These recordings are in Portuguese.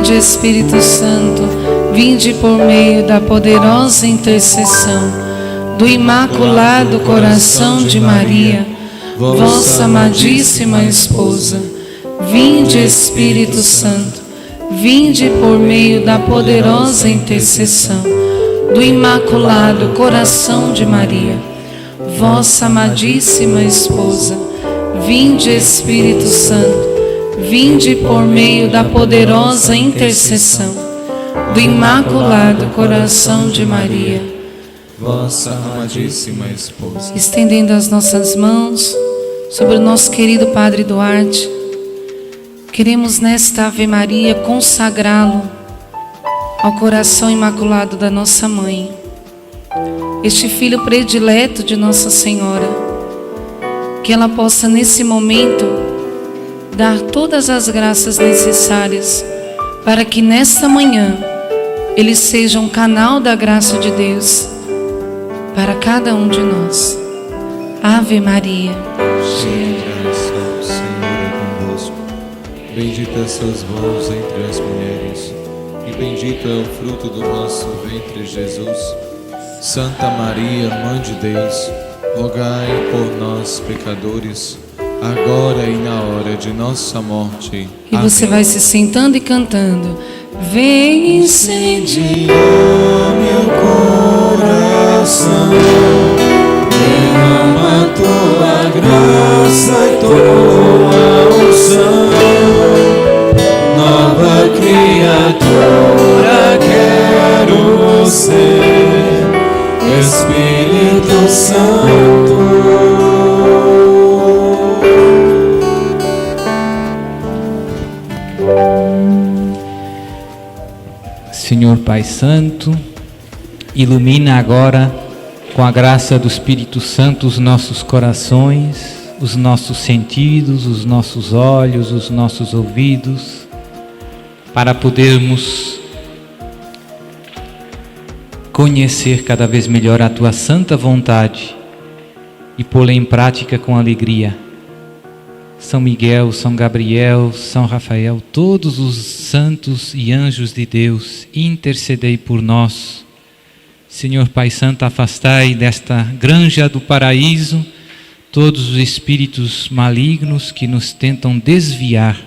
Vinde, Espírito Santo, vinde por meio da poderosa intercessão do Imaculado Coração de Maria, vossa amadíssima esposa. Vinde, Espírito Santo, vinde por meio da poderosa intercessão do Imaculado Coração de Maria, vossa amadíssima esposa. Vinde, Espírito Santo, vinde por meio da poderosa intercessão do Imaculado Coração de Maria, vossa amadíssima esposa. Estendendo as nossas mãos sobre o nosso querido Padre Duarte, queremos nesta Ave Maria consagrá-lo ao coração imaculado da nossa mãe, este filho predileto de Nossa Senhora, que ela possa nesse momento dar todas as graças necessárias para que nesta manhã ele seja um canal da graça de Deus para cada um de nós. Ave Maria, cheia de graça, o Senhor é convosco. Bendita sois vós entre as mulheres, e bendito é o fruto do vosso ventre, Jesus. Santa Maria, Mãe de Deus, rogai por nós, pecadores, agora e na hora de nossa morte. E Amém. você vai se sentando e cantando. Vem incendiar meu coração, derrama tua graça e tua unção. Nova criatura quero ser, Espírito Santo. Senhor Pai Santo, ilumina agora com a graça do Espírito Santo os nossos corações, os nossos sentidos, os nossos olhos, os nossos ouvidos, para podermos conhecer cada vez melhor a Tua santa vontade e pô-la em prática com alegria. São Miguel, São Gabriel, São Rafael, todos os santos e anjos de Deus, intercedei por nós. Senhor Pai Santo, afastai desta granja do paraíso todos os espíritos malignos que nos tentam desviar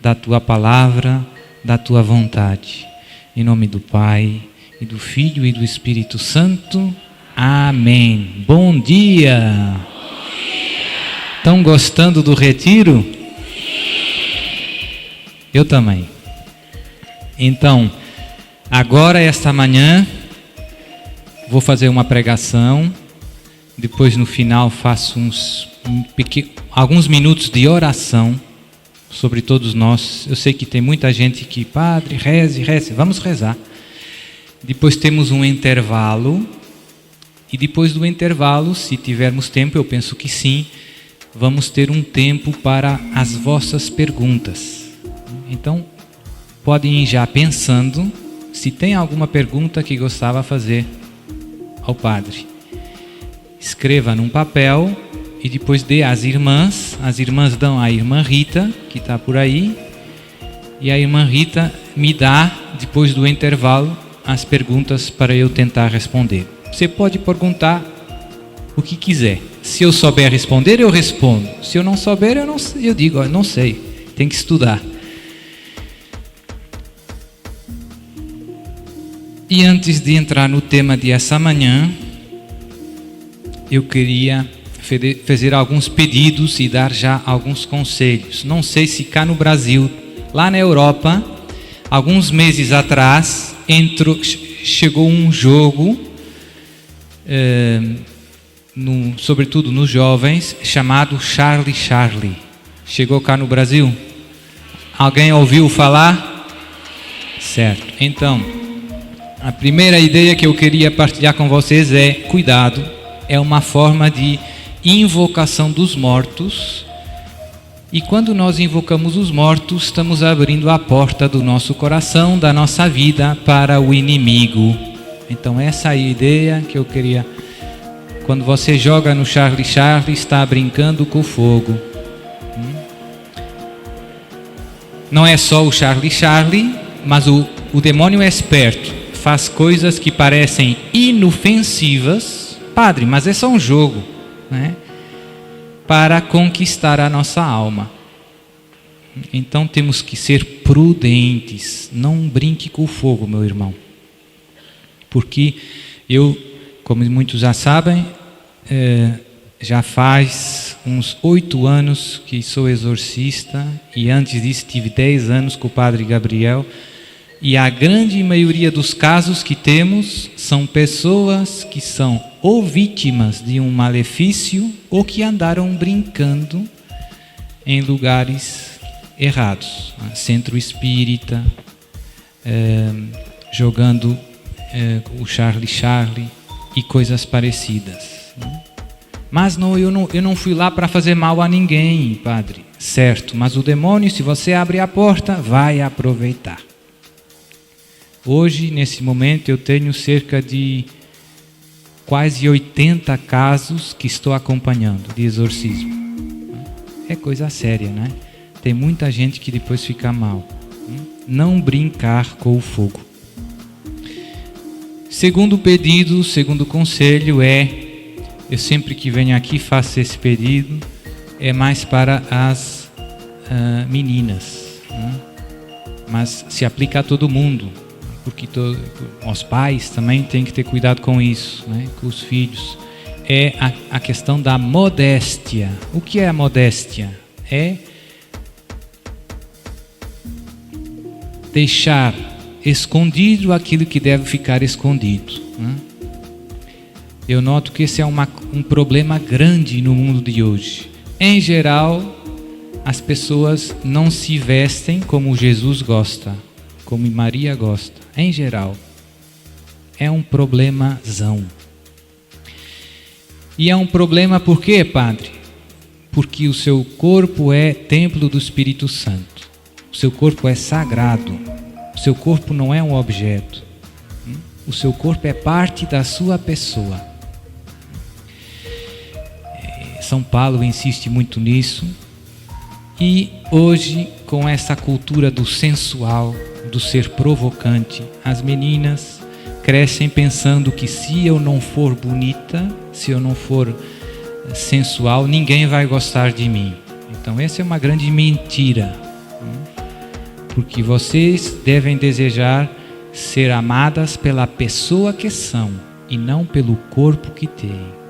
da Tua palavra, da Tua vontade. Em nome do Pai, e do Filho e do Espírito Santo. Amém. Bom dia! Estão gostando do retiro? Eu também. Então, agora esta manhã vou fazer uma pregação. Depois no final faço alguns minutos de oração sobre todos nós. Eu sei que tem muita gente que, Padre, reze, vamos rezar. Depois temos um intervalo. E depois do intervalo, se tivermos tempo, eu penso que sim, vamos ter um tempo para as vossas perguntas. Então, podem ir já pensando se tem alguma pergunta que gostava de fazer ao Padre. Escreva num papel e depois dê às irmãs. As irmãs dão à irmã Rita, que está por aí, e a irmã Rita me dá, depois do intervalo, as perguntas para eu tentar responder. Você pode perguntar o que quiser. Se eu souber responder, eu respondo. Se eu não souber, eu digo, não sei, tem que estudar. E antes de entrar no tema de essa manhã, eu queria fazer alguns pedidos e dar já alguns conselhos. Não sei se cá no Brasil, lá na Europa, alguns meses atrás, chegou um jogo, sobretudo nos jovens, chamado Charlie Charlie. Chegou cá no Brasil? Alguém ouviu falar? Certo. Então, a primeira ideia que eu queria partilhar com vocês é: cuidado, é uma forma de invocação dos mortos. E quando nós invocamos os mortos, estamos abrindo a porta do nosso coração, da nossa vida, para o inimigo. Então essa é a ideia que eu queria. Quando você joga no Charlie Charlie, está brincando com o fogo. Não é só o Charlie Charlie, mas o demônio é esperto, faz coisas que parecem inofensivas, padre, mas é só um jogo, né? Para conquistar a nossa alma. Então temos que ser prudentes, não brinque com o fogo, meu irmão. Porque eu, como muitos já sabem, já faz uns 8 anos que sou exorcista, e antes disso tive 10 anos com o padre Gabriel, e a grande maioria dos casos que temos são pessoas que são ou vítimas de um malefício ou que andaram brincando em lugares errados, centro espírita, jogando o Charlie e coisas parecidas. Mas eu não fui lá para fazer mal a ninguém, padre. Certo, mas o demônio, se você abrir a porta, vai aproveitar. Hoje, nesse momento, eu tenho cerca de quase 80 casos que estou acompanhando de exorcismo. É coisa séria, né? Tem muita gente que depois fica mal. Não brincar com o fogo. Segundo pedido, segundo conselho eu sempre que venho aqui faço esse pedido, é mais para as meninas, né? Mas se aplica a todo mundo, porque os pais também têm que ter cuidado com isso, né? Com os filhos. É a questão da modéstia. O que é a modéstia? É deixar escondido aquilo que deve ficar escondido, né? Eu noto que esse é um problema grande no mundo de hoje. Em geral, as pessoas não se vestem como Jesus gosta, como Maria gosta. Em geral, é um problemazão. E é um problema por quê, padre? Porque o seu corpo é templo do Espírito Santo. O seu corpo é sagrado. O seu corpo não é um objeto. O seu corpo é parte da sua pessoa. São Paulo insiste muito nisso. E hoje, com essa cultura do sensual, do ser provocante, as meninas crescem pensando que se eu não for bonita, se eu não for sensual, ninguém vai gostar de mim. Então essa é uma grande mentira, porque vocês devem desejar ser amadas pela pessoa que são e não pelo corpo que têm.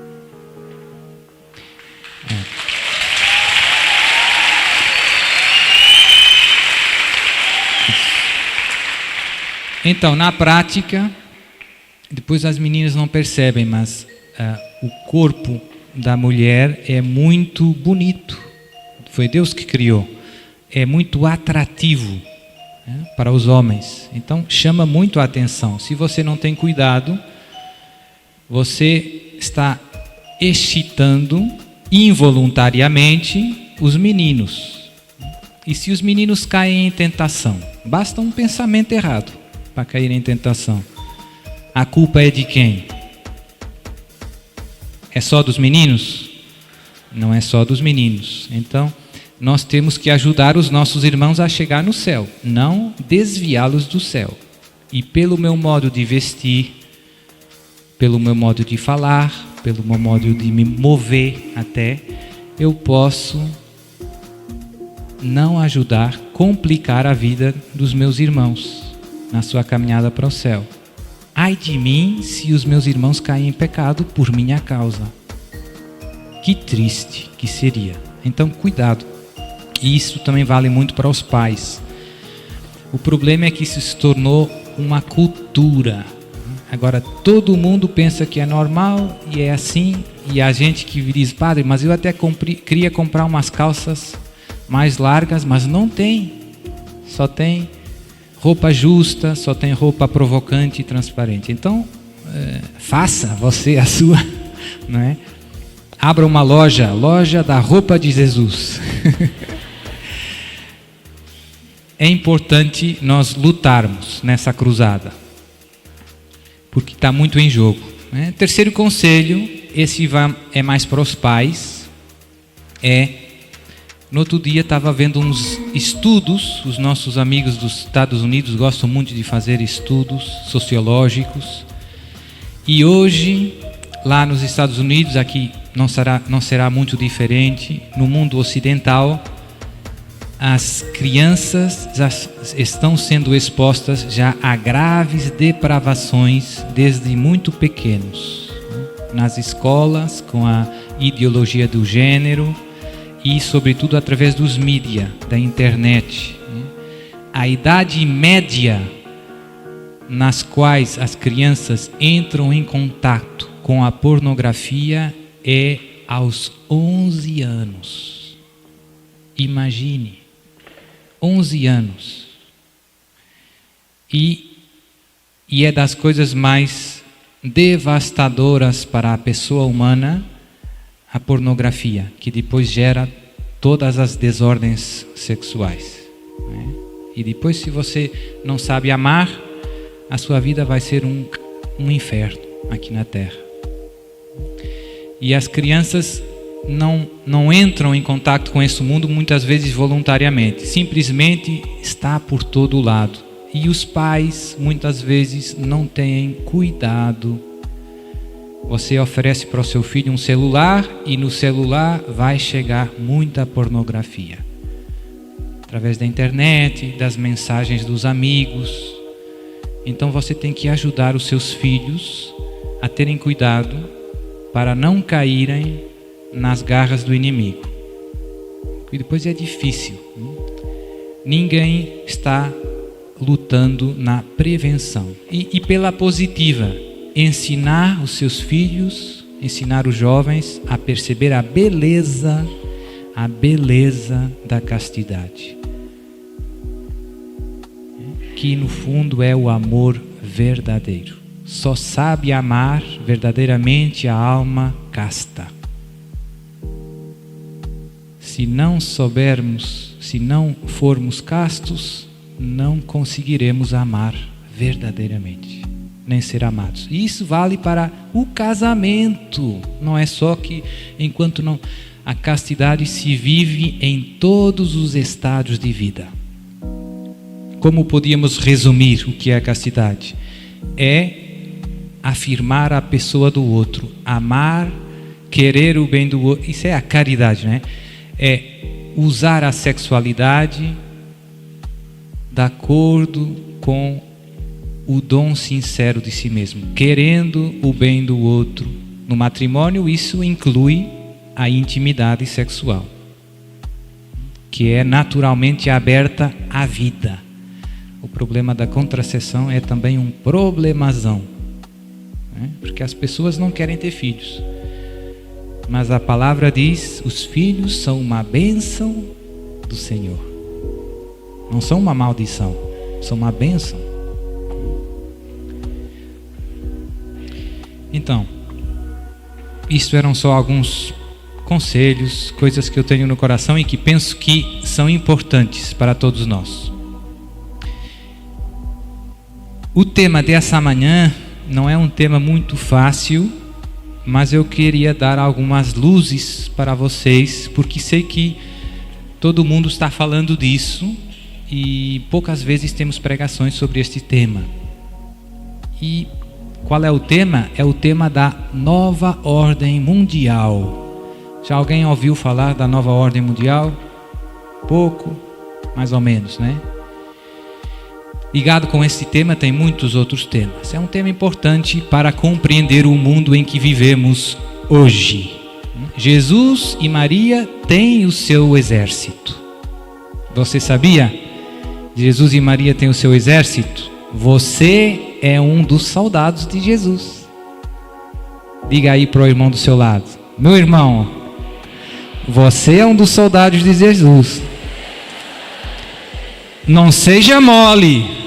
Então, na prática, depois as meninas não percebem, mas o corpo da mulher é muito bonito. Foi Deus que criou. É muito atrativo, né, para os homens. Então, chama muito a atenção. Se você não tem cuidado, você está excitando involuntariamente os meninos. E se os meninos caem em tentação? Basta um pensamento errado para cair em tentação. A culpa é de quem? É só dos meninos? Não é só dos meninos. Então, nós temos que ajudar os nossos irmãos a chegar no céu, não desviá-los do céu. E pelo meu modo de vestir, pelo meu modo de falar, pelo meu modo de me mover até, eu posso não ajudar, complicar a vida dos meus irmãos na sua caminhada para o céu. Ai de mim se os meus irmãos caem em pecado por minha causa. Que triste que seria. Então, cuidado. E isso também vale muito para os pais. O problema é que isso se tornou uma cultura. Agora, todo mundo pensa que é normal e é assim. E a gente que diz, padre, mas eu até queria comprar umas calças mais largas, mas não tem. Só tem roupa justa, só tem roupa provocante e transparente. Então, faça você a sua, não é? Abra uma loja da roupa de Jesus. É importante nós lutarmos nessa cruzada, porque está muito em jogo, né? Terceiro conselho, esse é mais para os pais, No outro dia estava vendo uns estudos, os nossos amigos dos Estados Unidos gostam muito de fazer estudos sociológicos. E hoje, lá nos Estados Unidos, aqui não será muito diferente, no mundo ocidental, as crianças já estão sendo expostas já a graves depravações desde muito pequenos, nas escolas, com a ideologia do gênero e, sobretudo, através dos mídias, da internet. A idade média nas quais as crianças entram em contato com a pornografia é aos 11 anos. Imagine, 11 anos. E é das coisas mais devastadoras para a pessoa humana, a pornografia, que depois gera todas as desordens sexuais. E depois, se você não sabe amar, a sua vida vai ser um inferno aqui na Terra. E as crianças não entram em contato com esse mundo muitas vezes voluntariamente, simplesmente está por todo lado. E os pais muitas vezes não têm cuidado. Você oferece para o seu filho um celular e no celular vai chegar muita pornografia. Através da internet, das mensagens dos amigos. Então você tem que ajudar os seus filhos a terem cuidado para não caírem nas garras do inimigo. E depois é difícil. Ninguém está lutando na prevenção. E pela positiva, ensinar os seus filhos, ensinar os jovens a perceber a beleza da castidade. Que no fundo é o amor verdadeiro. Só sabe amar verdadeiramente a alma casta. Se não soubermos, se não formos castos, não conseguiremos amar verdadeiramente, nem ser amados. E isso vale para o casamento. Não é só que enquanto não, a castidade se vive em todos os estádios de vida. Como podíamos resumir o que é a castidade? É afirmar a pessoa do outro, amar, querer o bem do outro. Isso é a caridade, né? É usar a sexualidade de acordo com o dom sincero de si mesmo, querendo o bem do outro. No matrimônio, isso inclui a intimidade sexual, que é naturalmente aberta à vida. O problema da contracepção é também um problemazão, né? Porque as pessoas não querem ter filhos. Mas a palavra diz, os filhos são uma bênção do Senhor. Não são uma maldição, são uma bênção. Então, isso eram só alguns conselhos, coisas que eu tenho no coração e que penso que são importantes para todos nós. O tema dessa manhã não é um tema muito fácil, mas eu queria dar algumas luzes para vocês, porque sei que todo mundo está falando disso e poucas vezes temos pregações sobre este tema. E qual é o tema? É o tema da nova ordem mundial. Já alguém ouviu falar da nova ordem mundial? Pouco, mais ou menos, né? Ligado com esse tema tem muitos outros temas. É um tema importante para compreender o mundo em que vivemos hoje. Jesus e Maria têm o seu exército. Você sabia? Jesus e Maria têm o seu exército. Você é um dos soldados de Jesus. Diga aí para o irmão do seu lado: meu irmão, você é um dos soldados de Jesus. Não seja mole.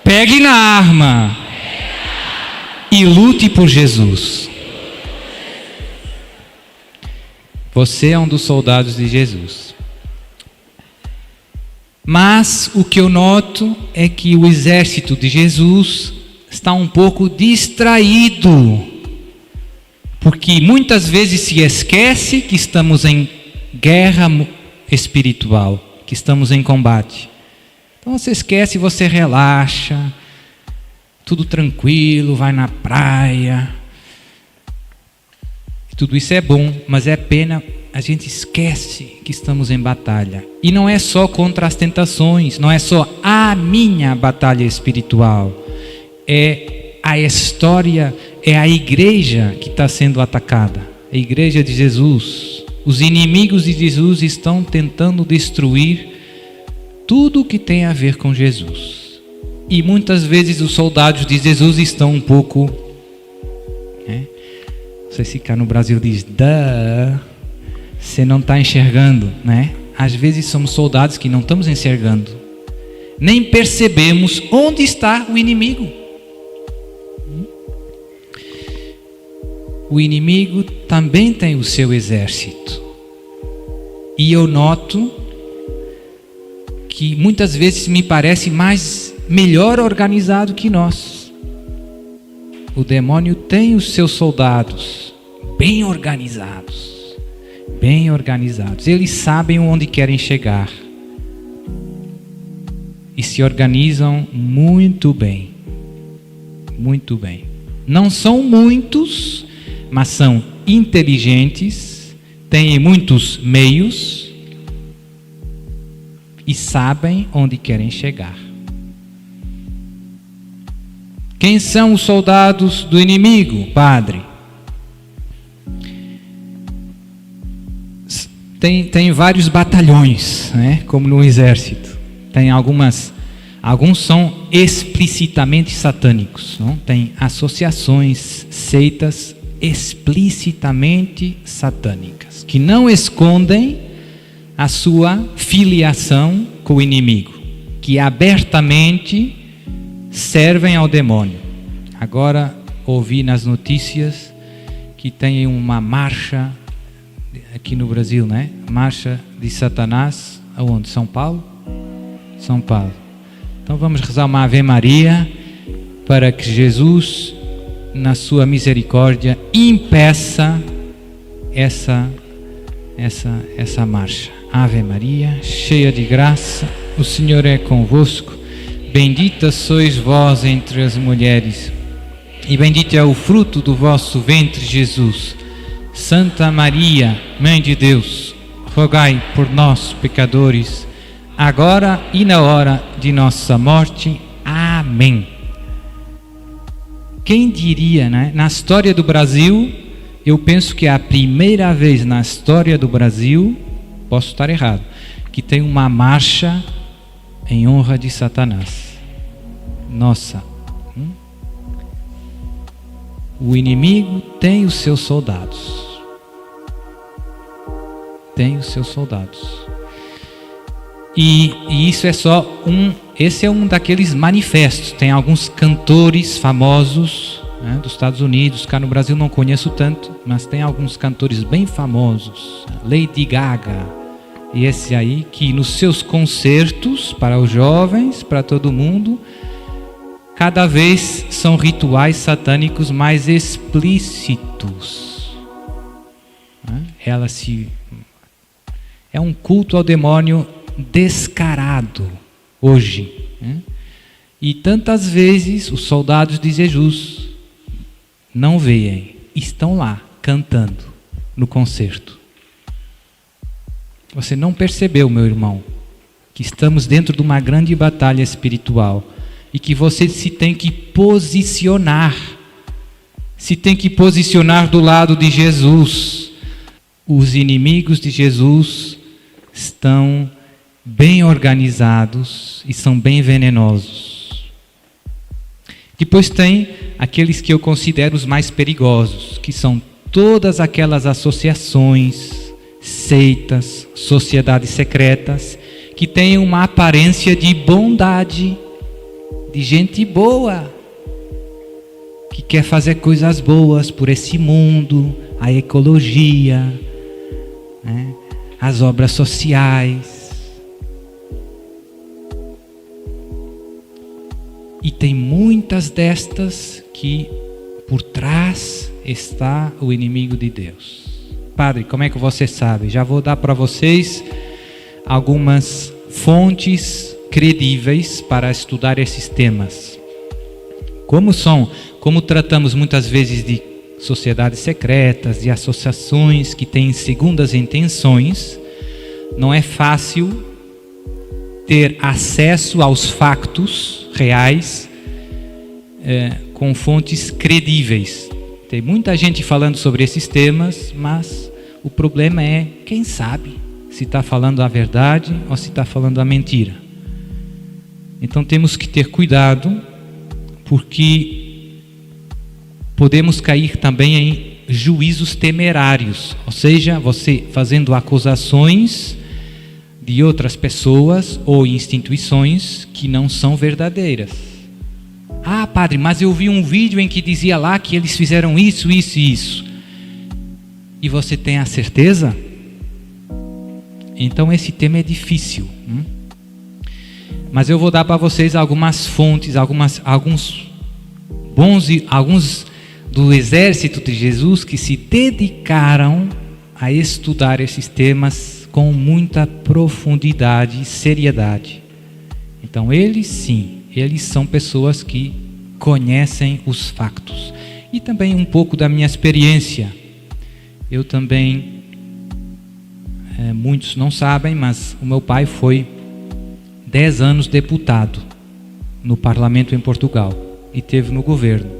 Pegue na arma e lute por Jesus. Você é um dos soldados de Jesus. Mas o que eu noto é que o exército de Jesus está um pouco distraído, porque muitas vezes se esquece que estamos em guerra espiritual, que estamos em combate. Então você esquece, você relaxa, tudo tranquilo, vai na praia. Tudo isso é bom, mas é pena a gente esquece que estamos em batalha. E não é só contra as tentações, não é só a minha batalha espiritual. É a história, é a igreja que está sendo atacada. A igreja de Jesus. Os inimigos de Jesus estão tentando destruir tudo o que tem a ver com Jesus. E muitas vezes os soldados de Jesus estão um pouco... Não sei se cá no Brasil diz, você não está enxergando, né? Às vezes somos soldados que não estamos enxergando. Nem percebemos onde está o inimigo. O inimigo também tem o seu exército. E eu noto que muitas vezes me parece melhor organizado que nós. O demônio tem os seus soldados bem organizados. Bem organizados. Eles sabem onde querem chegar. E se organizam muito bem. Muito bem. Não são muitos, mas são inteligentes, têm muitos meios e sabem onde querem chegar. Quem são os soldados do inimigo, Padre? Tem vários batalhões, né? Como no exército. Tem alguns são explicitamente satânicos, não? Tem associações, seitas explicitamente satânicas, que não escondem a sua filiação com o inimigo, que abertamente servem ao demônio. Agora ouvi nas notícias que tem uma marcha aqui no Brasil, né? Marcha de Satanás, aonde? São Paulo? São Paulo. Então vamos rezar uma Ave Maria para que Jesus, na sua misericórdia, impeça essa marcha. Ave Maria, cheia de graça, o Senhor é convosco. Bendita sois vós entre as mulheres, e bendito é o fruto do vosso ventre, Jesus. Santa Maria, Mãe de Deus, rogai por nós, pecadores, agora e na hora de nossa morte. Amém. Quem diria, né? Na história do Brasil, eu penso que é a primeira vez na história do Brasil, posso estar errado, que tem uma marcha em honra de Satanás. Nossa. O inimigo tem os seus soldados. Tem os seus soldados. E isso é só esse é um daqueles manifestos. Tem alguns cantores famosos, né, dos Estados Unidos. Cá no Brasil não conheço tanto, mas tem alguns cantores bem famosos. Lady Gaga. E esse aí que nos seus concertos, para os jovens, para todo mundo, cada vez são rituais satânicos mais explícitos. É um culto ao demônio descarado hoje. E tantas vezes os soldados de Jesus não veem, estão lá cantando no concerto. Você não percebeu, meu irmão, que estamos dentro de uma grande batalha espiritual e que você se tem que posicionar. Se tem que posicionar do lado de Jesus. Os inimigos de Jesus estão bem organizados e são bem venenosos. Depois tem aqueles que eu considero os mais perigosos, que são todas aquelas associações, seitas, sociedades secretas, que têm uma aparência de bondade, de gente boa, que quer fazer coisas boas por esse mundo, a ecologia, né? As obras sociais. E tem muitas destas que por trás está o inimigo de Deus. Padre, como é que você sabe? Já vou dar para vocês algumas fontes credíveis para estudar esses temas. Como tratamos muitas vezes de sociedades secretas, de associações que têm segundas intenções, não é fácil ter acesso aos factos reais com fontes credíveis. Tem muita gente falando sobre esses temas, mas o problema é quem sabe se está falando a verdade ou se está falando a mentira. Então temos que ter cuidado, porque podemos cair também em juízos temerários, ou seja, você fazendo acusações de outras pessoas ou instituições que não são verdadeiras. Ah, padre, mas eu vi um vídeo em que dizia lá que eles fizeram isso, isso e isso. E você tem a certeza? Então esse tema é difícil. Mas eu vou dar para vocês algumas fontes, alguns do exército de Jesus que se dedicaram a estudar esses temas com muita profundidade e seriedade. Então eles são pessoas que conhecem os factos. E também um pouco da minha experiência. Eu também, muitos não sabem, mas o meu pai foi 10 anos deputado no parlamento em Portugal e teve no governo.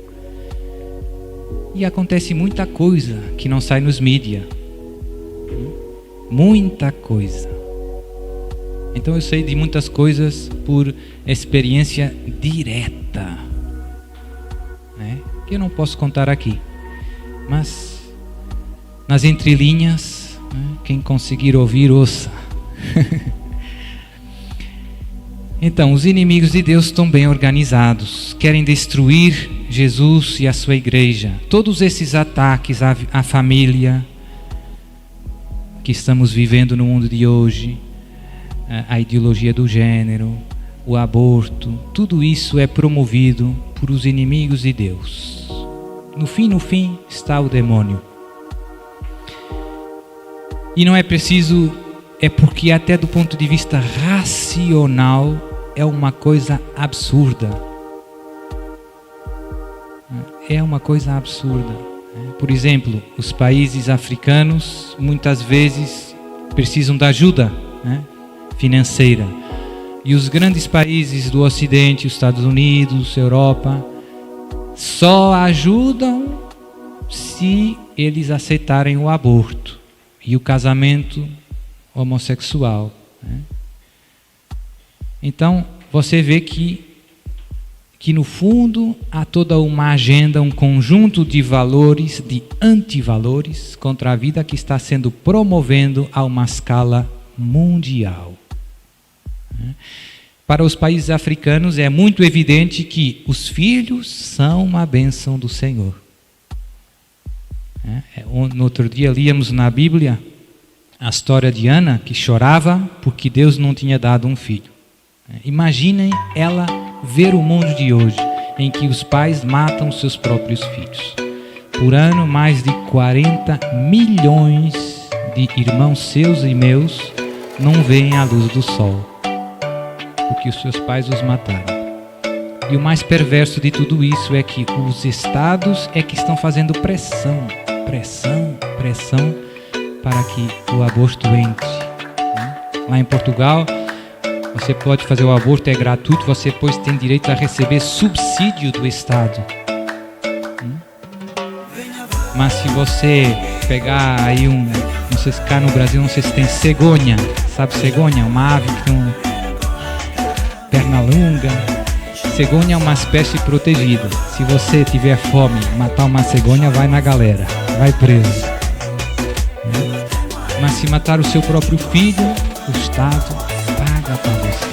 E acontece muita coisa que não sai nos mídias. Muita coisa. Então eu sei de muitas coisas por experiência direta, né? Que eu não posso contar aqui. Mas nas entrelinhas, né? Quem conseguir ouvir, ouça. Então, os inimigos de Deus estão bem organizados, querem destruir Jesus e a sua igreja. Todos esses ataques à família que estamos vivendo no mundo de hoje, a ideologia do gênero, o aborto, tudo isso é promovido por os inimigos de Deus. No fim está o demônio. E não é preciso, é porque até do ponto de vista racional é uma coisa absurda. É uma coisa absurda. Por exemplo, os países africanos muitas vezes precisam de ajuda, né, financeira. E os grandes países do Ocidente, os Estados Unidos, Europa, só ajudam se eles aceitarem o aborto e o casamento homossexual, né? Então, você vê que no fundo há toda uma agenda, um conjunto de valores, de antivalores contra a vida que está sendo promovendo a uma escala mundial. Para os países africanos é muito evidente que os filhos são uma bênção do Senhor. No outro dia líamos na Bíblia a história de Ana, que chorava porque Deus não tinha dado um filho. Imaginem ela ver o mundo de hoje, em que os pais matam seus próprios filhos. Por ano, mais de 40 milhões de irmãos seus e meus não veem a luz do sol, porque os seus pais os mataram. E o mais perverso de tudo isso é que os estados é que estão fazendo pressão para que o aborto entre. Lá em Portugal, você pode fazer o aborto, é gratuito, você depois tem direito a receber subsídio do Estado. Mas se você pegar aí não sei se cá no Brasil, não sei se tem cegonha, sabe cegonha? Uma ave que tem perna longa. Cegonha é uma espécie protegida. Se você tiver fome, matar uma cegonha, vai na galera, vai preso. Mas se matar o seu próprio filho, o Estado paga para você.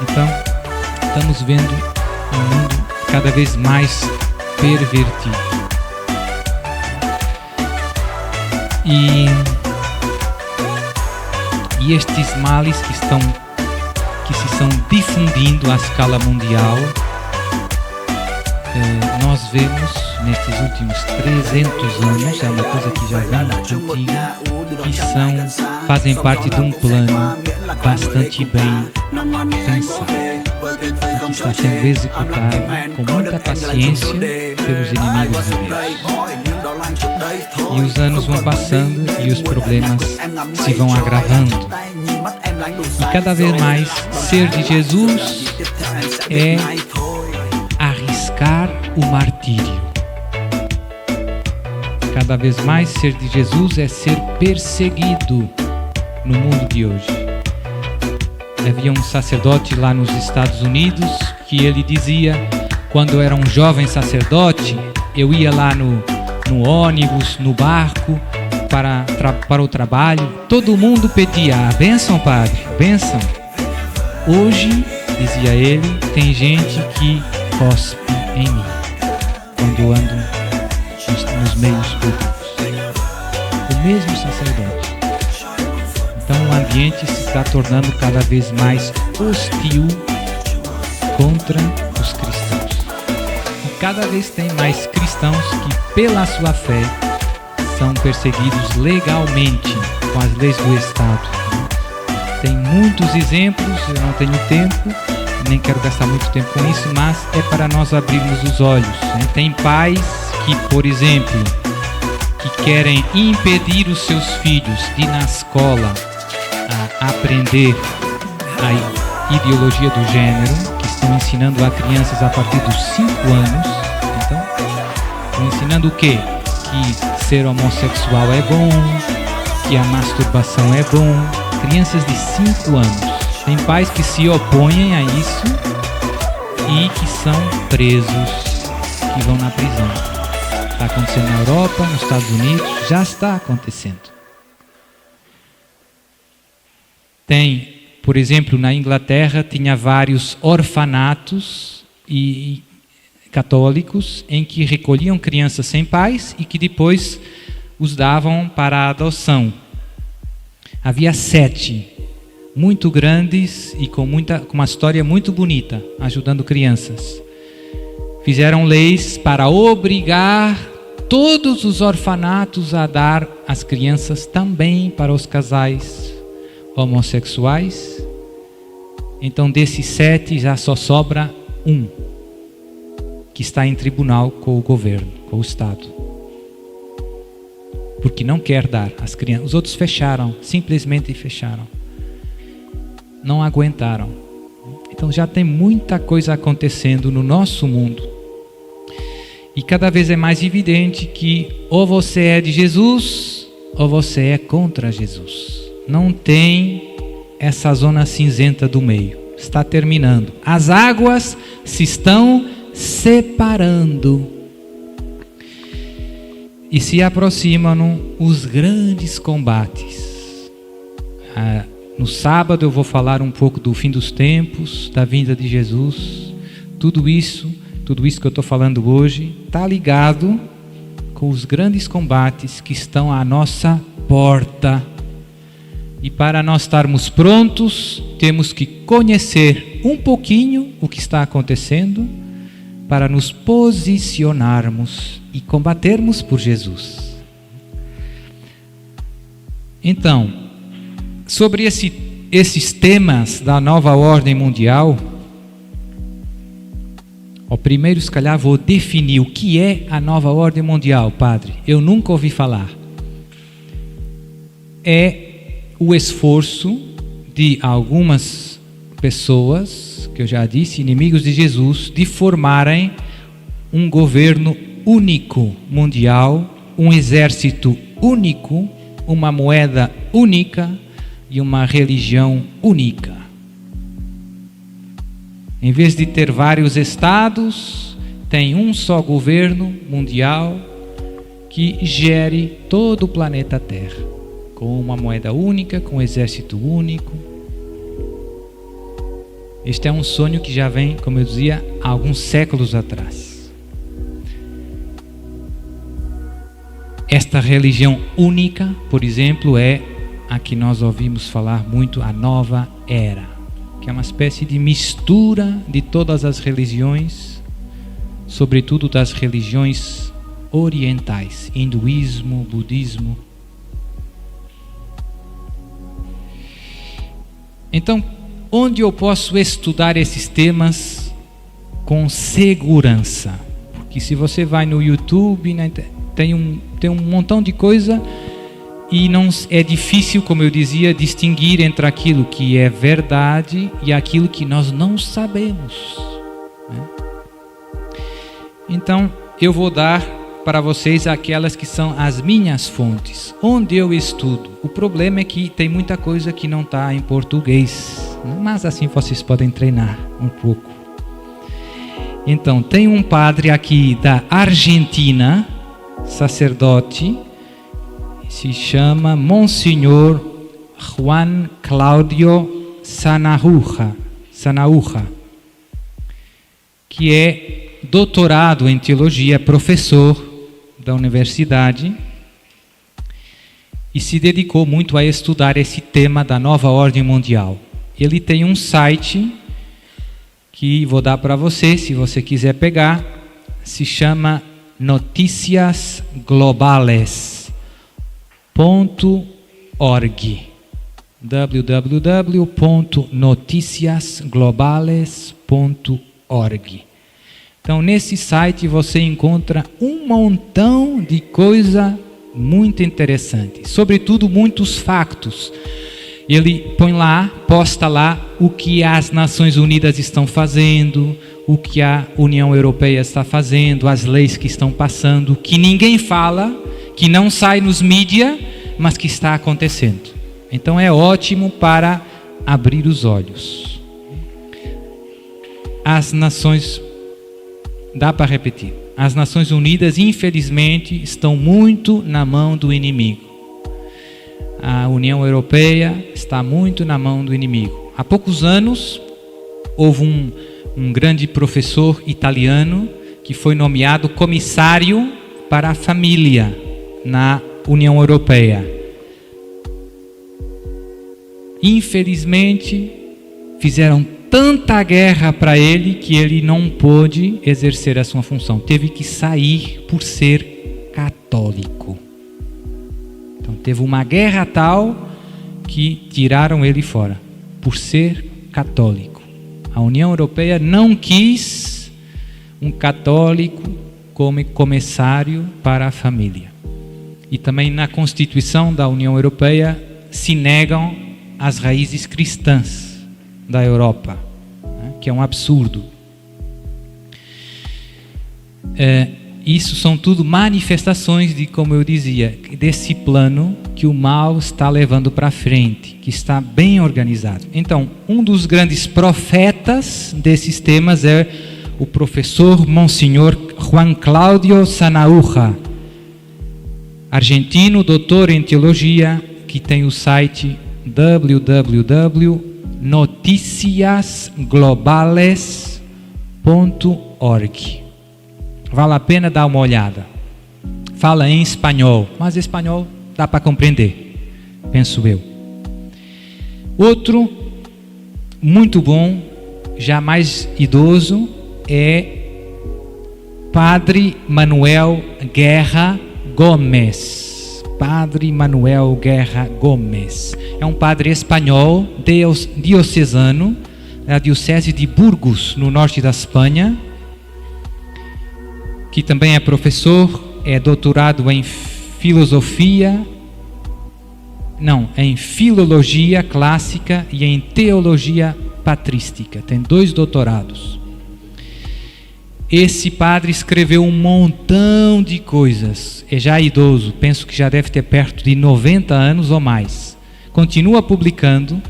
Então, estamos vendo um mundo cada vez mais pervertido. E estes males que se estão difundindo à escala mundial nós vemos nesses últimos 300 anos, é uma coisa que já vem antiga, que fazem parte de um plano bastante bem pensado, que está sendo executado com muita paciência pelos inimigos de Deus. E os anos vão passando e os problemas se vão agravando. E cada vez mais ser de Jesus é arriscar o martírio. Cada vez mais ser de Jesus é ser perseguido no mundo de hoje. Havia um sacerdote lá nos Estados Unidos que ele dizia: quando eu era um jovem sacerdote, eu ia lá no ônibus, no barco, para o trabalho. Todo mundo pedia: a bênção, padre, bênção. Hoje, dizia ele, tem gente que cospe em mim quando eu ando nos meios públicos. O mesmo sacerdote. Então o ambiente se está tornando cada vez mais hostil contra os cristãos. E cada vez tem mais cristãos que, pela sua fé, são perseguidos legalmente com as leis do Estado. Tem muitos exemplos, eu não tenho tempo, nem quero gastar muito tempo com isso, mas é para nós abrirmos os olhos, né? Tem pais que, por exemplo, que querem impedir os seus filhos de ir na escola a aprender a ideologia do gênero, que estão ensinando a crianças a partir dos 5 anos. Então, estão ensinando o quê? Que ser homossexual é bom, que a masturbação é bom. Crianças de 5 anos. Tem pais que se opõem a isso e que são presos, que vão na prisão. Está acontecendo na Europa, nos Estados Unidos, já está acontecendo. Tem, por exemplo, na Inglaterra, tinha vários orfanatos e católicos em que recolhiam crianças sem pais e que depois os davam para a adoção. Havia 7 muito grandes e com uma história muito bonita, ajudando crianças. Fizeram leis para obrigar todos os orfanatos a dar as crianças também para os casais homossexuais. Então, desses 7, já só sobra um, que está em tribunal com o governo, com o Estado. Porque não quer dar às crianças. Os outros fecharam, simplesmente fecharam. Não aguentaram. Então já tem muita coisa acontecendo no nosso mundo. E cada vez é mais evidente que ou você é de Jesus ou você é contra Jesus. Não tem essa zona cinzenta do meio. Está terminando. As águas se estão separando. E se aproximam os grandes combates. No sábado eu vou falar um pouco do fim dos tempos, da vinda de Jesus. Tudo isso que eu estou falando hoje está ligado com os grandes combates que estão à nossa porta. E para nós estarmos prontos, temos que conhecer um pouquinho o que está acontecendo para nos posicionarmos e combatermos por Jesus. Então, sobre esses temas da nova ordem mundial, primeiro, se calhar, vou definir o que é a nova ordem mundial, padre. Eu nunca ouvi falar. É o esforço de algumas pessoas, que eu já disse, inimigos de Jesus, de formarem um governo único mundial, um exército único, uma moeda única e uma religião única. Em vez de ter vários estados, tem um só governo mundial que gere todo o planeta Terra, com uma moeda única, com um exército único. Este é um sonho que já vem, como eu dizia, há alguns séculos atrás. Esta religião única, por exemplo, é a que nós ouvimos falar muito, a nova era, que é uma espécie de mistura de todas as religiões sobretudo das religiões orientais, hinduísmo, budismo. Então, onde eu posso estudar esses temas com segurança? Porque se você vai no YouTube, né, tem um montão de coisa e não é difícil, como eu dizia, distinguir entre aquilo que é verdade e aquilo que nós não sabemos, né? Então, eu vou dar para vocês aquelas que são as minhas fontes, onde eu estudo. O problema é que tem muita coisa que não está em português, né? Mas assim vocês podem treinar um pouco. Então, tem um padre aqui da Argentina, sacerdote, se chama Monsenhor Juan Claudio Sanahúja, que é doutorado em teologia, professor da universidade e se dedicou muito a estudar esse tema da nova ordem mundial. Ele tem um site que vou dar para você, se você quiser pegar, se chama noticiasglobales.org, www.noticiasglobales.org. Então, nesse site você encontra um montão de coisa muito interessante, sobretudo muitos factos. Ele põe lá, posta lá o que as Nações Unidas estão fazendo, o que a União Europeia está fazendo, as leis que estão passando, que ninguém fala, que não sai nos mídias, mas que está acontecendo. Então é ótimo para abrir os olhos. As Nações, dá para repetir, as Nações Unidas, infelizmente, estão muito na mão do inimigo. A União Europeia está muito na mão do inimigo. Há poucos anos, houve um grande professor italiano que foi nomeado comissário para a família na União Europeia. Infelizmente, fizeram tanta guerra para ele que ele não pôde exercer a sua função. Teve que sair por ser católico. Então, teve uma guerra tal que tiraram ele fora, por ser católico. A União Europeia não quis um católico como comissário para a família. E também na Constituição da União Europeia se negam as raízes cristãs da Europa, né, que é um absurdo. Isso são tudo manifestações de, como eu dizia, desse plano que o mal está levando para frente, que está bem organizado. Então, um dos grandes profetas desses temas é o professor Monsenhor Juan Claudio Sanahúja, argentino, doutor em teologia, que tem o site www.noticiasglobales.org. Vale a pena dar uma olhada. Fala em espanhol, mas espanhol dá para compreender, penso eu. Outro muito bom, já mais idoso, é Padre Manuel Guerra Gomes. Padre Manuel Guerra Gomes. É um padre espanhol, diocesano, da diocese de Burgos, no norte da Espanha, que também é professor, é doutorado em em filologia clássica e em teologia patrística. Tem 2 doutorados. Esse padre escreveu um montão de coisas. É já idoso, penso que já deve ter perto de 90 anos ou mais. Continua publicando.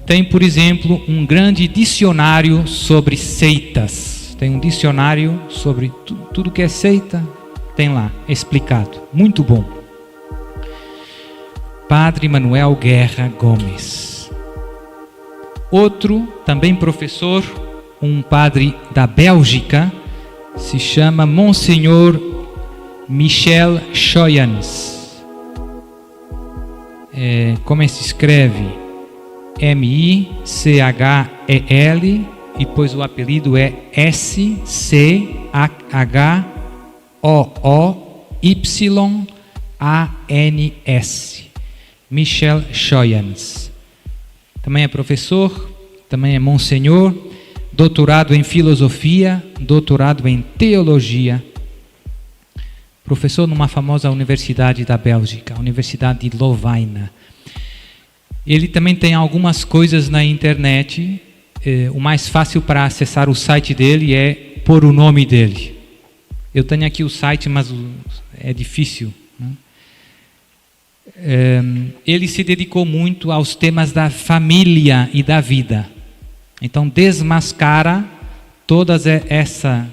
Tem, por exemplo, um grande dicionário sobre seitas. Tem um dicionário sobre tudo que é seita, tem lá, explicado. Muito bom. Padre Manuel Guerra Gomes. Outro, também professor, um padre da Bélgica, se chama Monsenhor Michel Schoyens. Como se escreve? Michel e depois o apelido é S-C-H-O-O-Y-A-N-S. Michel Schoyans. Também é professor, também é monsenhor, doutorado em filosofia, doutorado em teologia. Professor numa famosa universidade da Bélgica, a Universidade de Lovaina. Ele também tem algumas coisas na internet. O mais fácil para acessar o site dele é pôr o nome dele. Eu tenho aqui o site, mas é difícil, né? Ele se dedicou muito aos temas da família e da vida. Então desmascara toda essa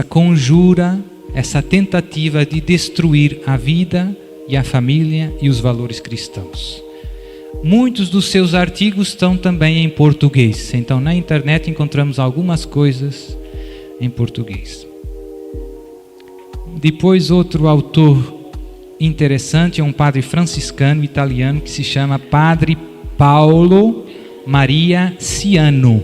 conjura, essa tentativa de destruir a vida e a família e os valores cristãos. Muitos dos seus artigos estão também em português. Então na internet encontramos algumas coisas em português. Depois outro autor interessante é um padre franciscano italiano que se chama Padre Paolo Maria Ciano,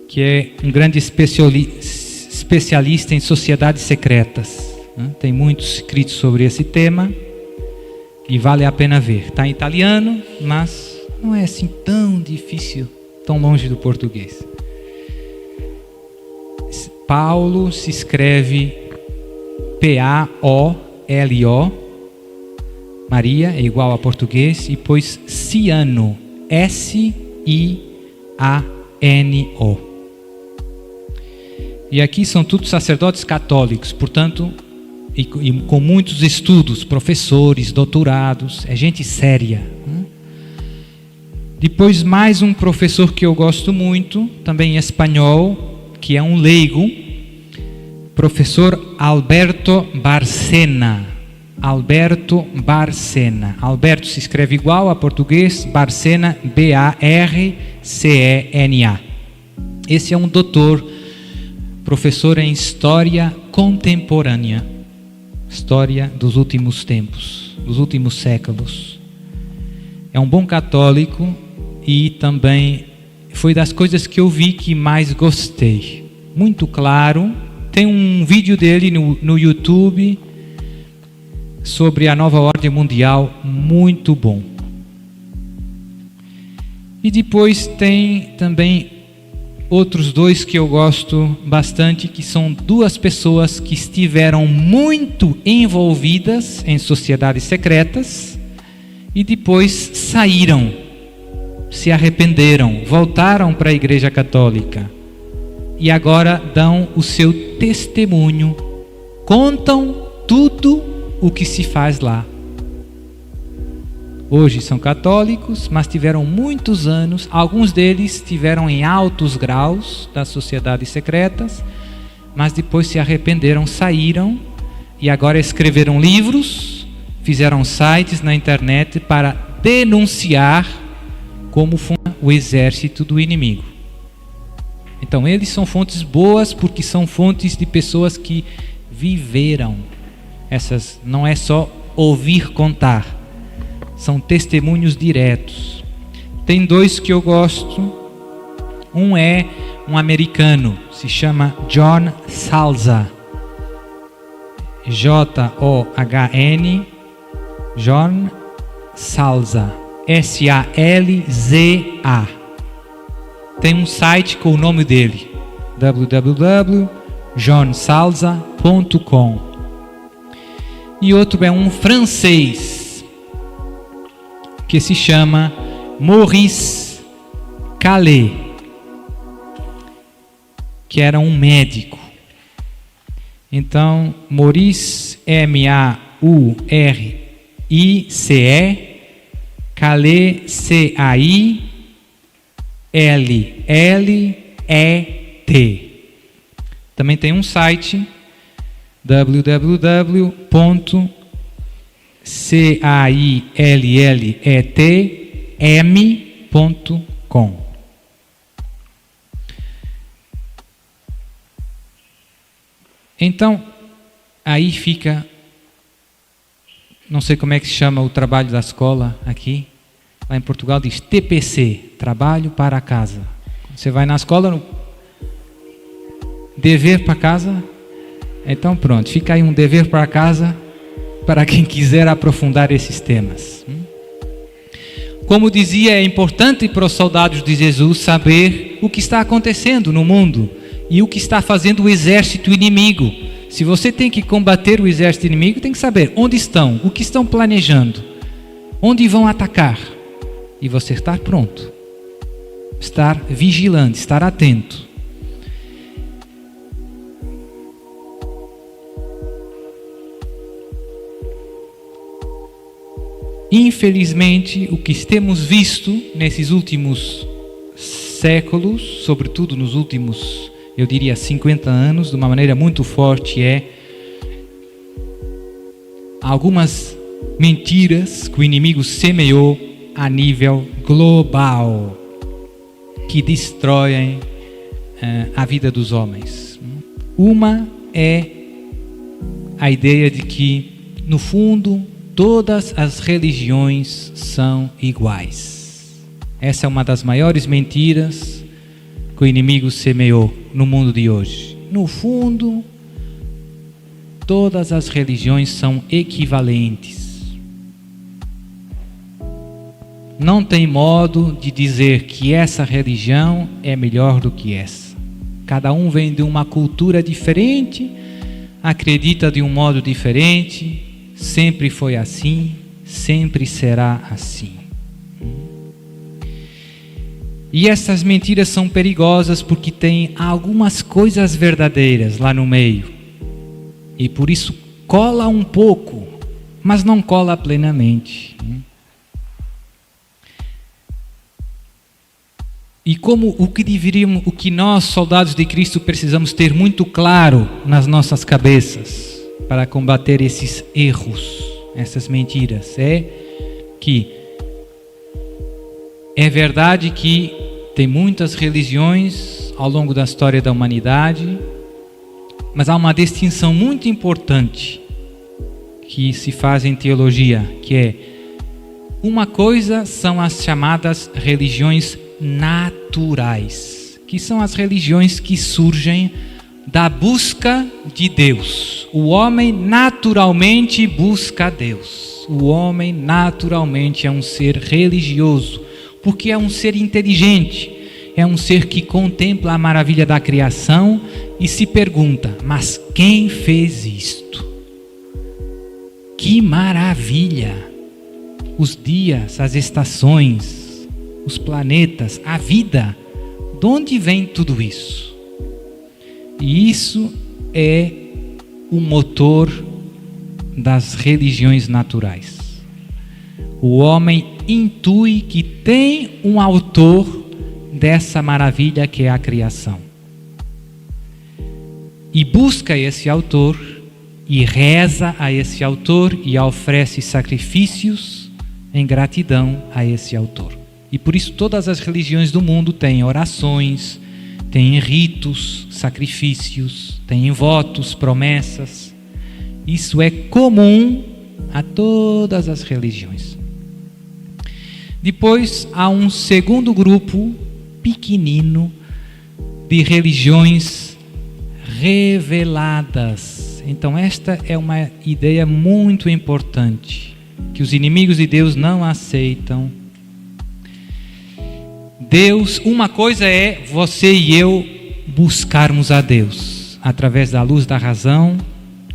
que é um grande especialista em sociedades secretas, né? Tem muitos escritos sobre esse tema e vale a pena ver. Está em italiano, mas não é assim tão difícil, tão longe do português. Paulo se escreve P-A-O-L-O, Maria é igual a português, e depois Ciano, S-I-A-N-O. E aqui são todos sacerdotes católicos, portanto, e com muitos estudos, professores, doutorados, é gente séria, né? Depois mais um professor que eu gosto muito, também em espanhol, que é um leigo, professor Alberto Bárcena. Alberto Bárcena. Alberto se escreve igual a português, Bárcena, B-A-R-C-E-N-A. Esse é um doutor, professor em História Contemporânea, História dos últimos tempos, dos últimos séculos. É um bom católico e também foi das coisas que eu vi que mais gostei. Muito claro. Tem um vídeo dele no YouTube sobre a nova ordem mundial, muito bom. E depois tem também outros dois que eu gosto bastante, que são duas pessoas que estiveram muito envolvidas em sociedades secretas e depois saíram, se arrependeram, voltaram para a Igreja Católica e agora dão o seu testemunho, contam tudo o que se faz lá. Hoje são católicos, mas tiveram muitos anos, alguns deles estiveram em altos graus das sociedades secretas, mas depois se arrependeram, saíram e agora escreveram livros, fizeram sites na internet para denunciar como o exército do inimigo. Então eles são fontes boas porque são fontes de pessoas que viveram. Essas não é só ouvir contar, são testemunhos diretos. Tem dois que eu gosto. Um é um americano, se chama John Salza, J-O-H-N, John Salza, S-A-L-Z-A. Tem um site com o nome dele, www.johnsalza.com. E outro é um francês que se chama Maurice Calais, que era um médico. Então, Maurice, M-A-U-R-I-C-E, Calais, C-A-I-L-L-E-T. Também tem um site, www.cailletm.com. Então, aí fica, não sei como é que se chama o trabalho da escola aqui, Lá em Portugal diz TPC, trabalho para casa. Você vai na escola, dever para casa. Então pronto, fica aí um dever para casa para quem quiser aprofundar esses temas. Como dizia, é importante para os soldados de Jesus saber o que está acontecendo no mundo e o que está fazendo o exército inimigo. Se você tem que combater o exército inimigo, tem que saber onde estão, o que estão planejando, onde vão atacar. E você estar pronto, estar vigilante, estar atento. Infelizmente, o que temos visto nesses últimos séculos, sobretudo nos últimos, eu diria 50 anos, de uma maneira muito forte, é algumas mentiras que o inimigo semeou a nível global, que destroem a vida dos homens. Uma é a ideia de que, no fundo, todas as religiões são iguais. Essa é uma das maiores mentiras que o inimigo semeou no mundo de hoje. No fundo, todas as religiões são equivalentes. Não tem modo de dizer que essa religião é melhor do que essa. Cada um vem de uma cultura diferente, acredita de um modo diferente. Sempre foi assim, sempre será assim. E essas mentiras são perigosas porque tem algumas coisas verdadeiras lá no meio. E por isso cola um pouco, mas não cola plenamente. E como o que nós, soldados de Cristo, precisamos ter muito claro nas nossas cabeças para combater esses erros, essas mentiras, é que é verdade que tem muitas religiões ao longo da história da humanidade, mas há uma distinção muito importante que se faz em teologia, que é uma coisa são as chamadas religiões naturais, que são as religiões que surgem da busca de Deus. O homem naturalmente busca Deus. O homem naturalmente é um ser religioso, porque é um ser inteligente, é um ser que contempla a maravilha da criação e se pergunta: mas quem fez isto? Que maravilha! Os dias, as estações, os planetas, a vida. De onde vem tudo isso? E isso é o motor das religiões naturais. O homem intui que tem um autor dessa maravilha que é a criação. E busca esse autor, e reza a esse autor, e oferece sacrifícios em gratidão a esse autor. E por isso todas as religiões do mundo têm orações, têm ritos, sacrifícios, têm votos, promessas. Isso é comum a todas as religiões. Depois há um segundo grupo pequenino de religiões reveladas. Então esta é uma ideia muito importante, que os inimigos de Deus não aceitam. Deus, uma coisa é você e eu buscarmos a Deus através da luz da razão,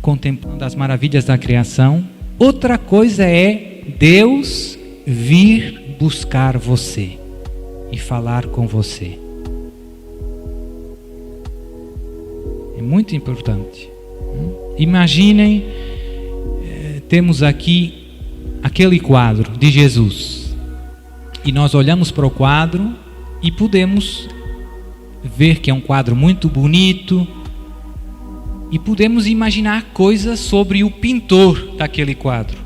contemplando as maravilhas da criação. Outra coisa é Deus vir buscar você e falar com você. É muito importante. Imaginem, temos aqui aquele quadro de Jesus e nós olhamos para o quadro e podemos ver que é um quadro muito bonito e podemos imaginar coisas sobre o pintor daquele quadro.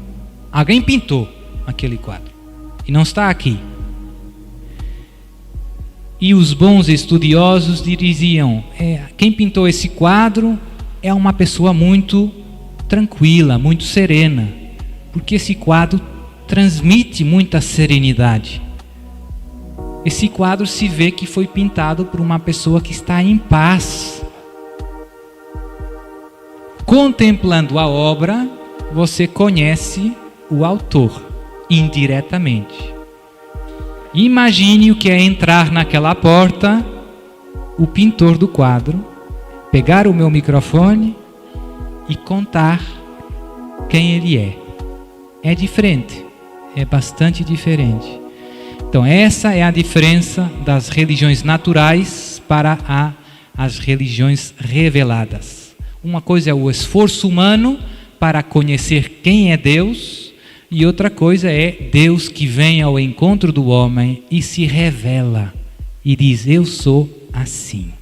Alguém pintou aquele quadro e não está aqui. E os bons estudiosos diziam, quem pintou esse quadro é uma pessoa muito tranquila, muito serena, porque esse quadro transmite muita serenidade. Esse quadro se vê que foi pintado por uma pessoa que está em paz. Contemplando a obra, você conhece o autor indiretamente. Imagine o que é entrar naquela porta, o pintor do quadro, pegar o meu microfone e contar quem ele é. É diferente, é bastante diferente. Então essa é a diferença das religiões naturais para as religiões reveladas. Uma coisa é o esforço humano para conhecer quem é Deus, e outra coisa é Deus que vem ao encontro do homem e se revela e diz: eu sou assim.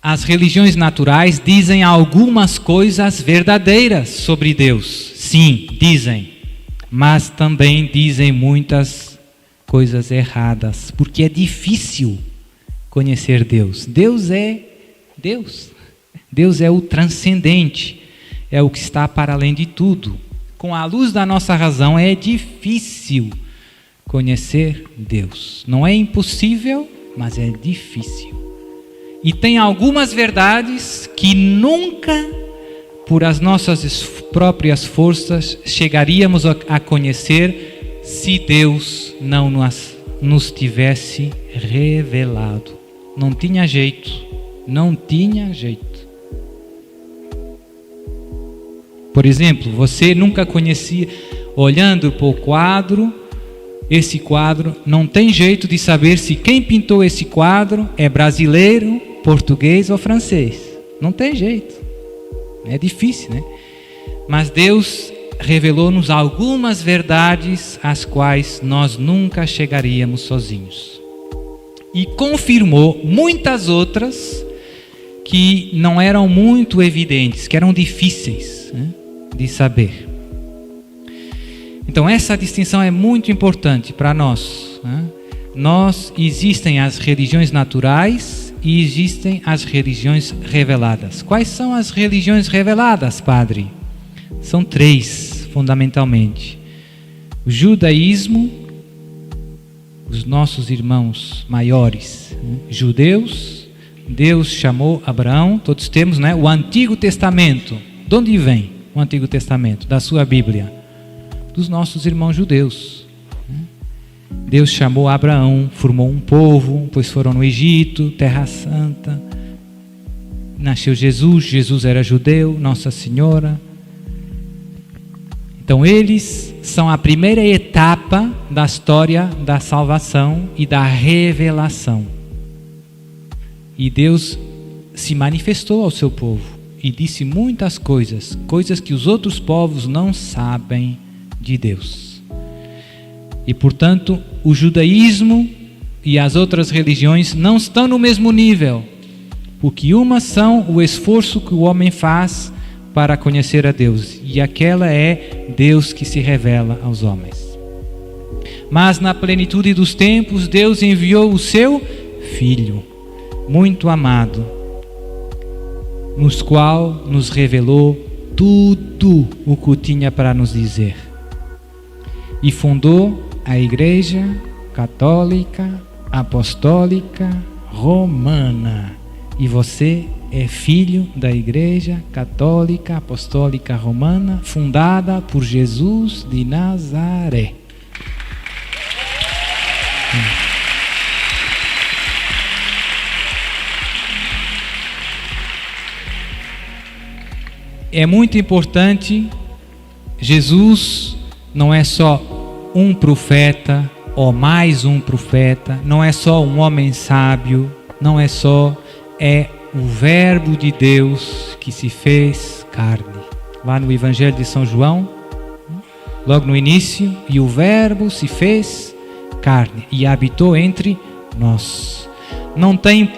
As religiões naturais dizem algumas coisas verdadeiras sobre Deus. Sim, dizem. Mas também dizem muitas coisas erradas. Porque é difícil conhecer Deus. Deus é Deus. Deus é o transcendente. É o que está para além de tudo. Com a luz da nossa razão é difícil conhecer Deus. Não é impossível, mas é difícil. E tem algumas verdades que nunca, por as nossas próprias forças, chegaríamos a conhecer se Deus não nos tivesse revelado. Não tinha jeito. Não tinha jeito. Por exemplo, você nunca conhecia, olhando para o quadro, esse quadro, não tem jeito de saber se quem pintou esse quadro é brasileiro, português ou francês. Não tem jeito. É difícil, né? Mas Deus revelou-nos algumas verdades às quais nós nunca chegaríamos sozinhos. E confirmou muitas outras que não eram muito evidentes, que eram difíceis, né, de saber. Então essa distinção é muito importante para nós, né? Existem as religiões naturais e existem as religiões reveladas. Quais são as religiões reveladas, padre? São 3, fundamentalmente. O judaísmo, os nossos irmãos maiores, né, judeus. Deus chamou Abraão, todos temos, né, o Antigo Testamento. De onde vem o Antigo Testamento? Da sua Bíblia. Dos nossos irmãos judeus. Deus chamou Abraão, formou um povo, depois foram no Egito, Terra Santa. Nasceu Jesus, Jesus era judeu, Nossa Senhora. Então eles são a primeira etapa da história da salvação e da revelação. E Deus se manifestou ao seu povo e disse muitas coisas, coisas que os outros povos não sabem de Deus. E portanto, o judaísmo e as outras religiões não estão no mesmo nível, porque umas são o esforço que o homem faz para conhecer a Deus, e aquela é Deus que se revela aos homens. Mas na plenitude dos tempos, Deus enviou o seu Filho, muito amado, nos qual nos revelou tudo o que tinha para nos dizer. E fundou a Igreja Católica Apostólica Romana. E você é filho da Igreja Católica Apostólica Romana, fundada por Jesus de Nazaré. É muito importante, Jesus não é só um profeta ou mais um profeta, não é só um homem sábio, não é só, é o Verbo de Deus que se fez carne. Lá no Evangelho de São João, logo no início, e o Verbo se fez carne e habitou entre nós. Não tem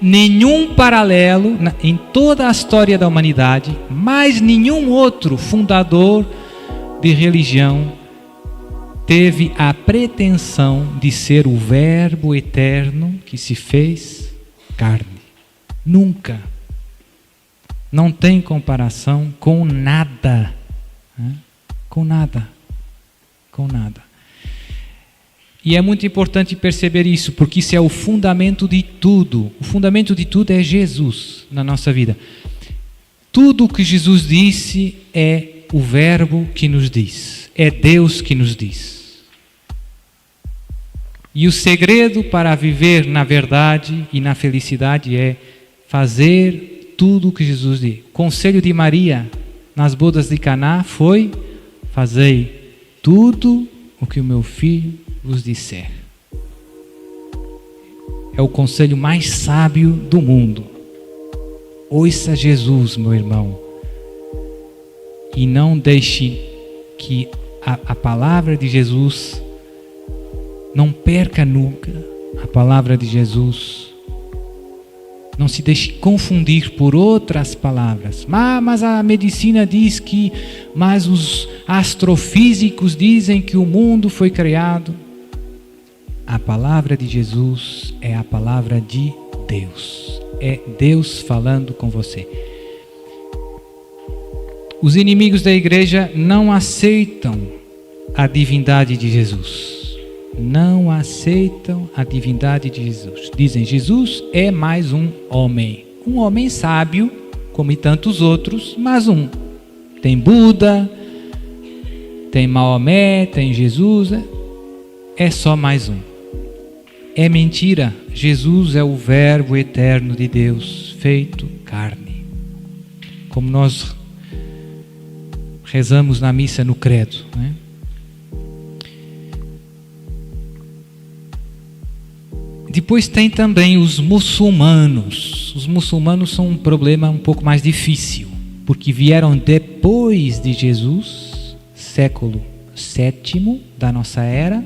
nenhum paralelo em toda a história da humanidade, mais nenhum outro fundador de religião teve a pretensão de ser o Verbo eterno que se fez carne. Nunca. Não tem comparação com nada. Com nada. Com nada. E é muito importante perceber isso, porque isso é o fundamento de tudo. O fundamento de tudo é Jesus na nossa vida. Tudo o que Jesus disse é o Verbo que nos diz. É Deus que nos diz. E o segredo para viver na verdade e na felicidade é fazer tudo o que Jesus disse. O conselho de Maria nas bodas de Caná foi: fazei tudo o que o meu filho vos disser. É o conselho mais sábio do mundo. Ouça Jesus, meu irmão, e não deixe que a palavra de Jesus, não perca nunca a palavra de Jesus. Não se deixe confundir por outras palavras. Mas a medicina diz que, mas os astrofísicos dizem que o mundo foi criado. A palavra de Jesus é a palavra de Deus. É Deus falando com você. Os inimigos da igreja não aceitam a divindade de Jesus. Não aceitam a divindade de Jesus. Dizem: Jesus é mais um homem sábio, como tantos outros, mas um. Tem Buda, tem Maomé, tem Jesus, é só mais um. É mentira. Jesus é o Verbo eterno de Deus, feito carne. Como nós rezamos na missa no credo, né? Depois tem também os muçulmanos. Os muçulmanos são um problema um pouco mais difícil, porque vieram depois de Jesus, século VII da nossa era,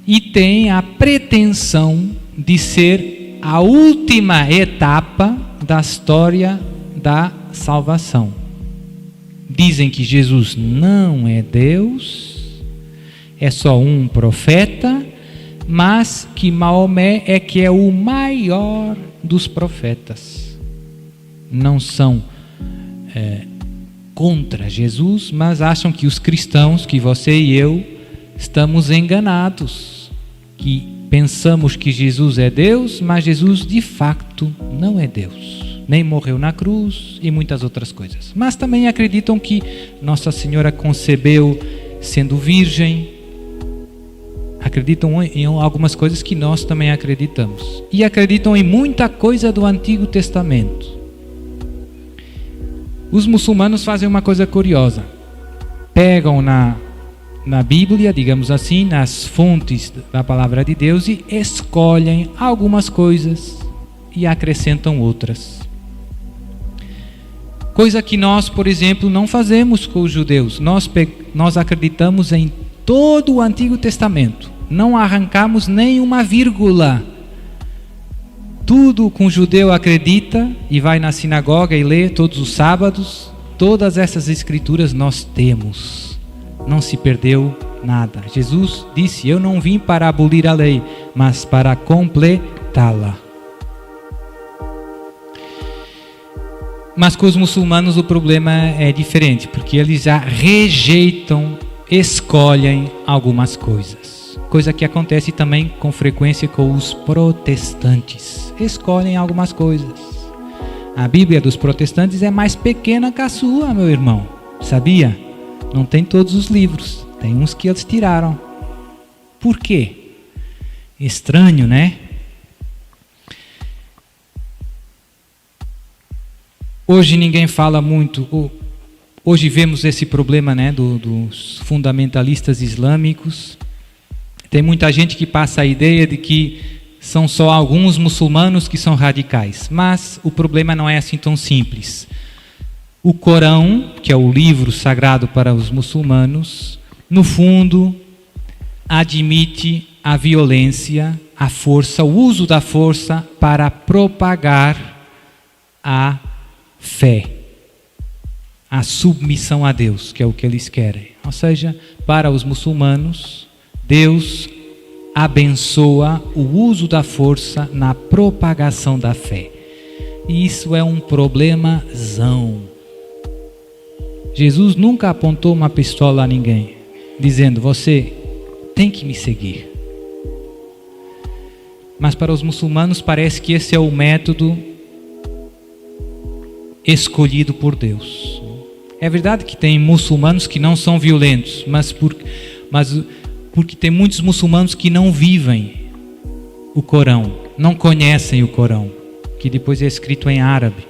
e têm a pretensão de ser a última etapa da história da salvação. Dizem que Jesus não é Deus, é só um profeta, mas que Maomé é que é o maior dos profetas. Não são contra Jesus, mas acham que os cristãos, que você e eu, estamos enganados, que pensamos que Jesus é Deus, mas Jesus de facto não é Deus, nem morreu na cruz e muitas outras coisas. Mas também acreditam que Nossa Senhora concebeu sendo virgem. Acreditam em algumas coisas que nós também acreditamos. E acreditam em muita coisa do Antigo Testamento. Os muçulmanos fazem uma coisa curiosa. Pegam na Bíblia, digamos assim, nas fontes da palavra de Deus, e escolhem algumas coisas e acrescentam outras. Coisa que nós, por exemplo, não fazemos com os judeus. Nós acreditamos em todo o Antigo Testamento. Não arrancamos nem uma vírgula. Tudo que um judeu acredita e vai na sinagoga e lê todos os sábados, todas essas escrituras nós temos. Não se perdeu nada. Jesus disse: eu não vim para abolir a lei, mas para completá-la. Mas com os muçulmanos o problema é diferente, porque eles já rejeitam, escolhem algumas coisas. Coisa que acontece também com frequência com os protestantes. Escolhem algumas coisas. A Bíblia dos protestantes é mais pequena que a sua, meu irmão. Sabia? Não tem todos os livros. Tem uns que eles tiraram. Por quê? Estranho, né? Hoje ninguém fala muito. Hoje vemos esse problema, né, dos fundamentalistas islâmicos. Tem muita gente que passa a ideia de que são só alguns muçulmanos que são radicais. Mas o problema não é assim tão simples. O Corão, que é o livro sagrado para os muçulmanos, no fundo, admite a violência, a força, o uso da força para propagar a fé, a submissão a Deus, que é o que eles querem. Ou seja, para os muçulmanos, Deus abençoa o uso da força na propagação da fé. E isso é um problemazão. Jesus nunca apontou uma pistola a ninguém, dizendo: você tem que me seguir. Mas para os muçulmanos parece que esse é o método escolhido por Deus. É verdade que tem muçulmanos que não são violentos, mas porque tem muitos muçulmanos que não vivem o Corão, não conhecem o Corão, que depois é escrito em árabe.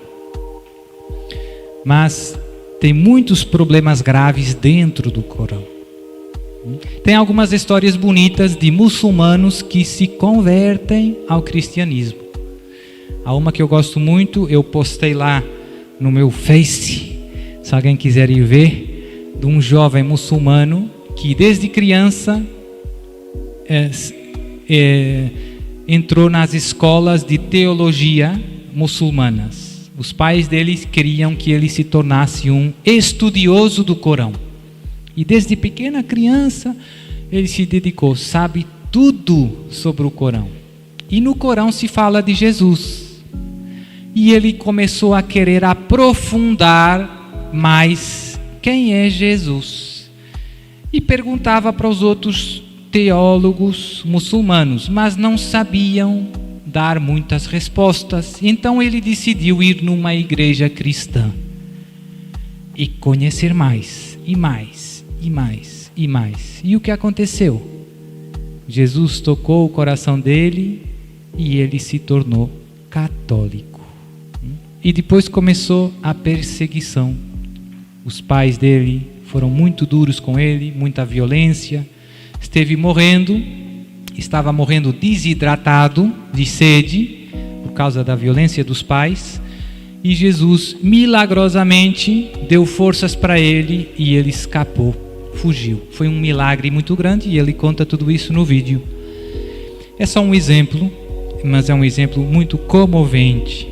Mas tem muitos problemas graves dentro do Corão. Tem algumas histórias bonitas de muçulmanos que se convertem ao cristianismo. Há uma que eu gosto muito, eu postei lá no meu Face, se alguém quiser ir ver, de um jovem muçulmano que desde criança entrou nas escolas de teologia muçulmanas. Os pais dele queriam que ele se tornasse um estudioso do Corão. E desde pequena criança ele se dedicou, sabe tudo sobre o Corão. E no Corão se fala de Jesus. E ele começou a querer aprofundar mais quem é Jesus. E perguntava para os outros teólogos muçulmanos, mas não sabiam dar muitas respostas. Então ele decidiu ir numa igreja cristã e conhecer mais, e mais, e mais, e mais. E o que aconteceu? Jesus tocou o coração dele e ele se tornou católico. E depois começou a perseguição. Os pais dele foram muito duros com ele, muita violência. Estava morrendo desidratado, de sede, por causa da violência dos pais. E Jesus milagrosamente deu forças para ele e ele escapou, fugiu. Foi um milagre muito grande e ele conta tudo isso no vídeo. É só um exemplo, mas é um exemplo muito comovente.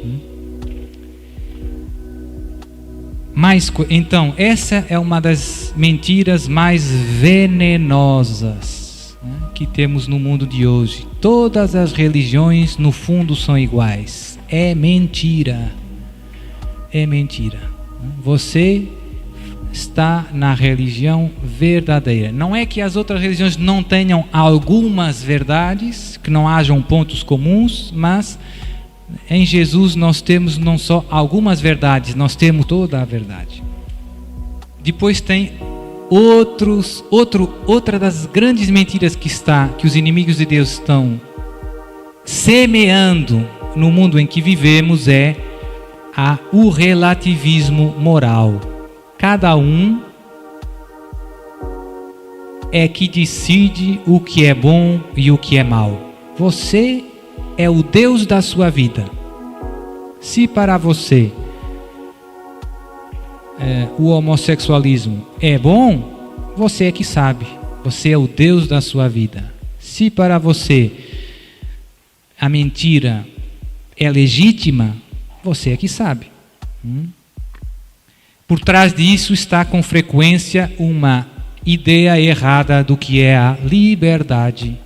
Então, essa é uma das mentiras mais venenosas, né, que temos no mundo de hoje. Todas as religiões, no fundo, são iguais. É mentira. É mentira. Você está na religião verdadeira. Não é que as outras religiões não tenham algumas verdades, que não hajam pontos comuns, mas em Jesus nós temos não só algumas verdades, nós temos toda a verdade. Depois tem outra das grandes mentiras que os inimigos de Deus estão semeando no mundo em que vivemos é o relativismo moral. Cada um é que decide o que é bom e o que é mal. Você é o Deus da sua vida. Se para você o homossexualismo é bom, você é que sabe. Você é o Deus da sua vida. Se para você a mentira é legítima, você é que sabe. Por trás disso está com frequência uma ideia errada do que é a liberdade.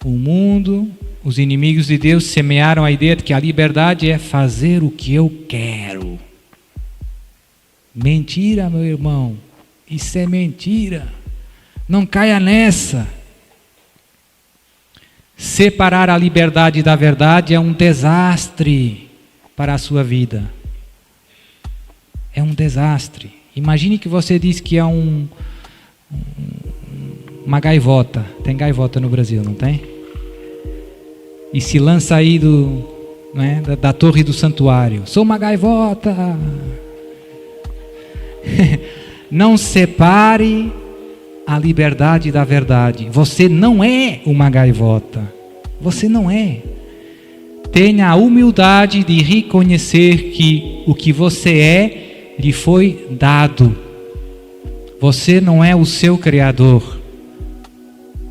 O mundo, os inimigos de Deus semearam a ideia de que a liberdade é fazer o que eu quero. Mentira, meu irmão. Isso é mentira. Não caia nessa. Separar a liberdade da verdade é um desastre para a sua vida. É um desastre. Imagine que você diz que é uma gaivota. Tem gaivota no Brasil, não tem? E se lança aí da torre do santuário. Sou uma gaivota. Não separe a liberdade da verdade. Você não é uma gaivota. Você não é. Tenha a humildade de reconhecer que o que você é lhe foi dado. Você não é o seu criador.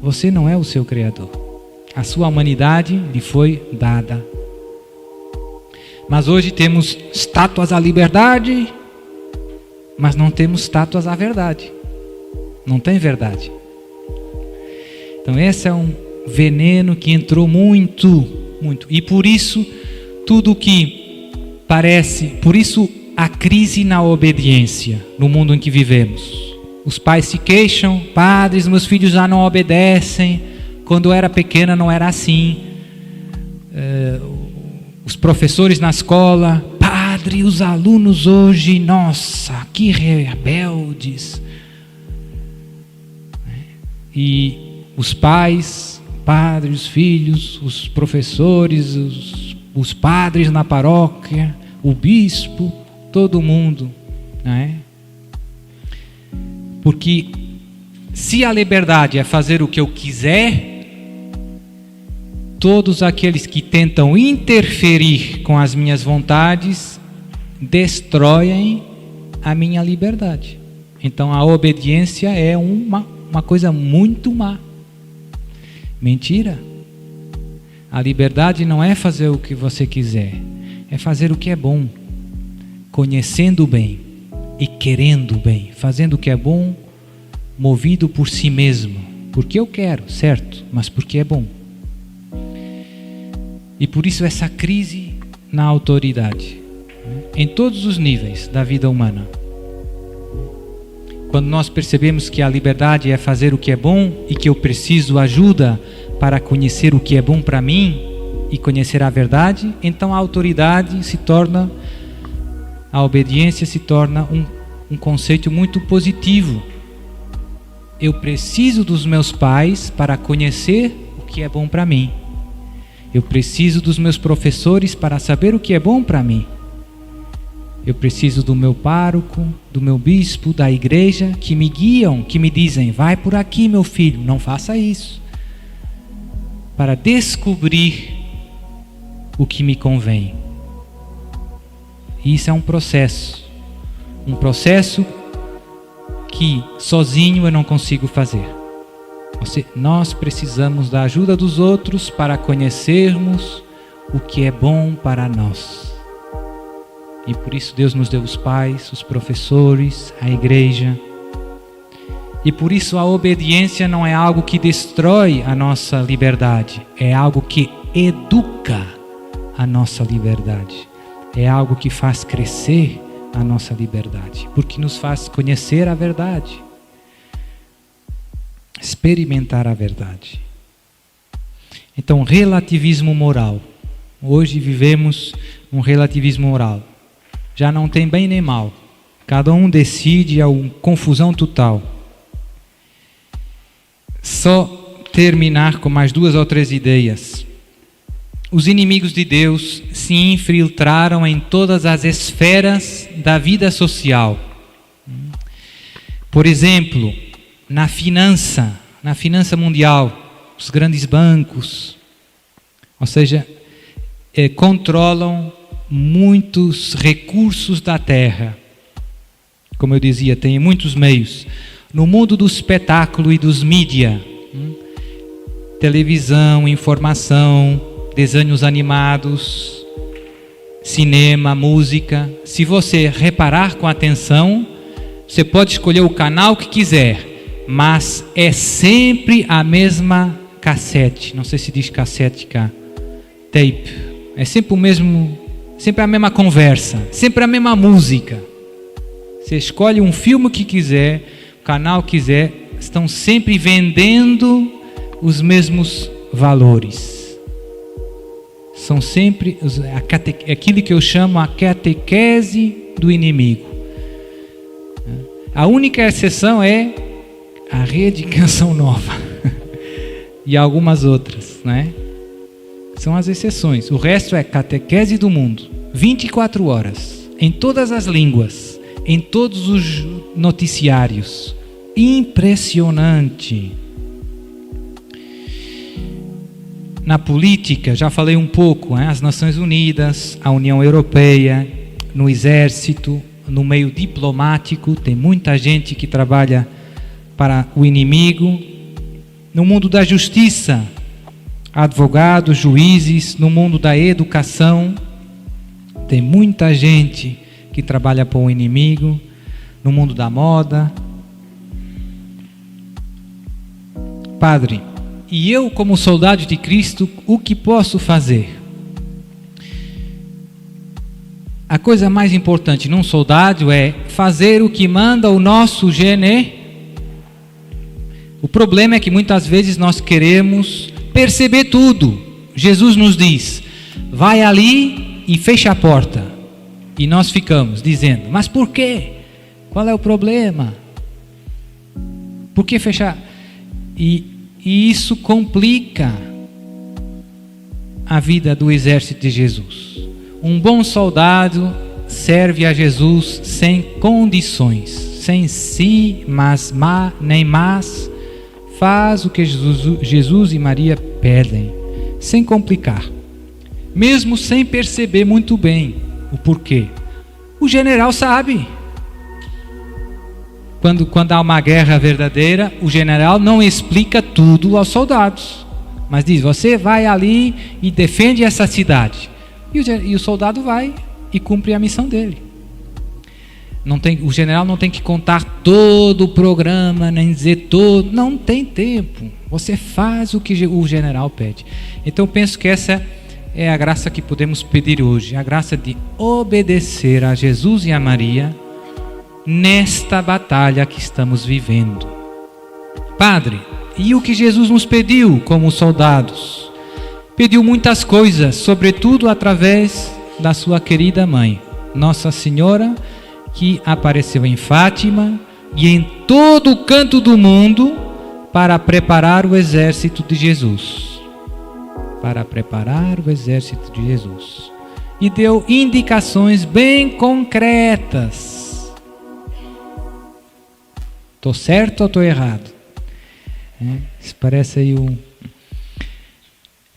Você não é o seu criador. A sua humanidade lhe foi dada. Mas hoje temos estátuas à liberdade, mas não temos estátuas à verdade. Não tem verdade. Então esse é um veneno que entrou muito. E por isso tudo que parece, por isso a crise na obediência no mundo em que vivemos. Os pais se queixam: padres, meus filhos já não obedecem. Quando eu era pequena não era assim. Os professores na escola: padre, os alunos hoje, nossa, que rebeldes. E os pais, padres, os filhos, os professores, os padres na paróquia, o bispo, todo mundo, né? Porque se a liberdade é fazer o que eu quiser, todos aqueles que tentam interferir com as minhas vontades destroem a minha liberdade. Então a obediência é uma coisa muito má. Mentira. A liberdade não é fazer o que você quiser, é fazer o que é bom, conhecendo o bem e querendo o bem, fazendo o que é bom, movido por si mesmo, porque eu quero, certo, mas porque é bom. E por isso essa crise na autoridade, em todos os níveis da vida humana. Quando nós percebemos que a liberdade é fazer o que é bom e que eu preciso ajuda para conhecer o que é bom para mim e conhecer a verdade, então a autoridade se torna, a obediência se torna um conceito muito positivo. Eu preciso dos meus pais para conhecer o que é bom para mim. Eu preciso dos meus professores para saber o que é bom para mim. Eu preciso do meu pároco, do meu bispo, da igreja, que me guiam, que me dizem: vai por aqui, meu filho, não faça isso. Para descobrir o que me convém. E isso é um processo que sozinho eu não consigo fazer. Nós precisamos da ajuda dos outros para conhecermos o que é bom para nós. E por isso Deus nos deu os pais, os professores, a igreja. E por isso a obediência não é algo que destrói a nossa liberdade, é algo que educa a nossa liberdade. É algo que faz crescer a nossa liberdade, porque nos faz conhecer a verdade, experimentar a verdade. Então, relativismo moral. Hoje vivemos um relativismo moral. Já não tem bem nem mal. Cada um decide, é uma confusão total. Só terminar com mais 2 ou 3 ideias. Os inimigos de Deus se infiltraram em todas as esferas da vida social. Por exemplo, na finança mundial, os grandes bancos, ou seja, controlam muitos recursos da terra. Como eu dizia, tem muitos meios. No mundo do espetáculo e dos mídia, televisão, informação, desenhos animados, cinema, música. Se você reparar com atenção, você pode escolher o canal que quiser, mas é sempre a mesma cassete. Não sei se diz cassete cá. Tape. É sempre o mesmo, sempre a mesma conversa, sempre a mesma música. Você escolhe um filme que quiser, o canal que quiser, estão sempre vendendo os mesmos valores. São sempre aquilo que eu chamo a catequese do inimigo. A única exceção é a Rede Canção Nova e algumas outras, né? São as exceções. O resto é catequese do mundo, 24 horas, em todas as línguas, em todos os noticiários. Impressionante. Na política, já falei um pouco, né? As Nações Unidas, a União Europeia, no exército, no meio diplomático, tem muita gente que trabalha para o inimigo. No mundo da justiça, advogados, juízes. No mundo da educação, tem muita gente que trabalha para o inimigo. No mundo da moda. Padre, e eu, como soldado de Cristo, o que posso fazer? a coisa mais importante num soldado é fazer o que manda o nosso general. O problema é que muitas vezes nós queremos perceber tudo. Jesus nos diz: vai ali e fecha a porta. E nós ficamos dizendo: mas por quê? Qual é o problema? Por que fechar? E isso complica a vida do exército de Jesus. Um bom soldado serve a Jesus sem condições, sem si, nem mas, faz o que Jesus e Maria pedem, sem complicar, mesmo sem perceber muito bem o porquê. O general sabe. Quando há uma guerra verdadeira, o general não explica tudo aos soldados, mas diz: você vai ali e defende essa cidade. E o soldado vai e cumpre a missão dele. O general não tem que contar todo o programa, nem dizer todo. Não tem tempo. Você faz o que o general pede. Então eu penso que essa é a graça que podemos pedir hoje. A graça de obedecer a Jesus e a Maria nesta batalha que estamos vivendo. Padre, e o que Jesus nos pediu como soldados? Pediu muitas coisas, sobretudo através da sua querida mãe, Nossa Senhora, que apareceu em Fátima e em todo o canto do mundo para preparar o exército de Jesus. Para preparar o exército de Jesus. E deu indicações bem concretas. Estou certo ou estou errado? Isso parece aí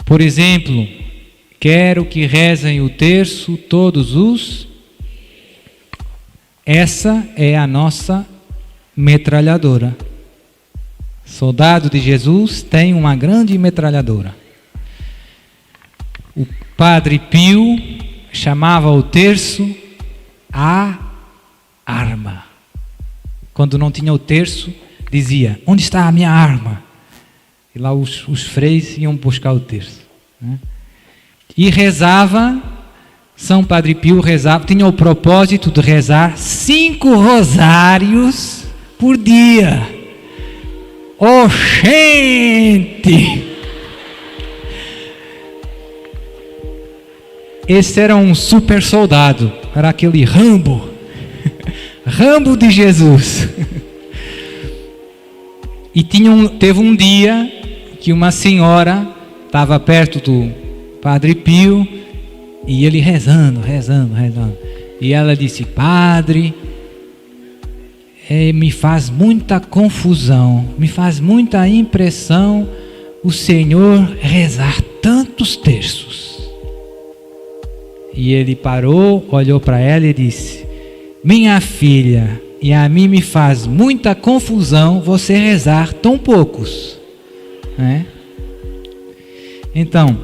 Por exemplo, quero que rezem o terço todos os... Essa é a nossa metralhadora. Soldado de Jesus tem uma grande metralhadora. O Padre Pio chamava o terço a arma. Quando não tinha o terço, dizia: onde está a minha arma? E lá os freis iam buscar o terço, né? E rezava, São Padre Pio rezava, tinha o propósito de rezar 5 rosários por dia. Oxente! Esse era um super soldado, era aquele Rambo, Rambo de Jesus. E teve um dia que uma senhora estava perto do Padre Pio e ele rezando. E ela disse: Padre, me faz muita confusão, me faz muita impressão o Senhor rezar tantos terços. E ele parou, olhou para ela e disse: minha filha, e a mim me faz muita confusão você rezar tão poucos, né? Então,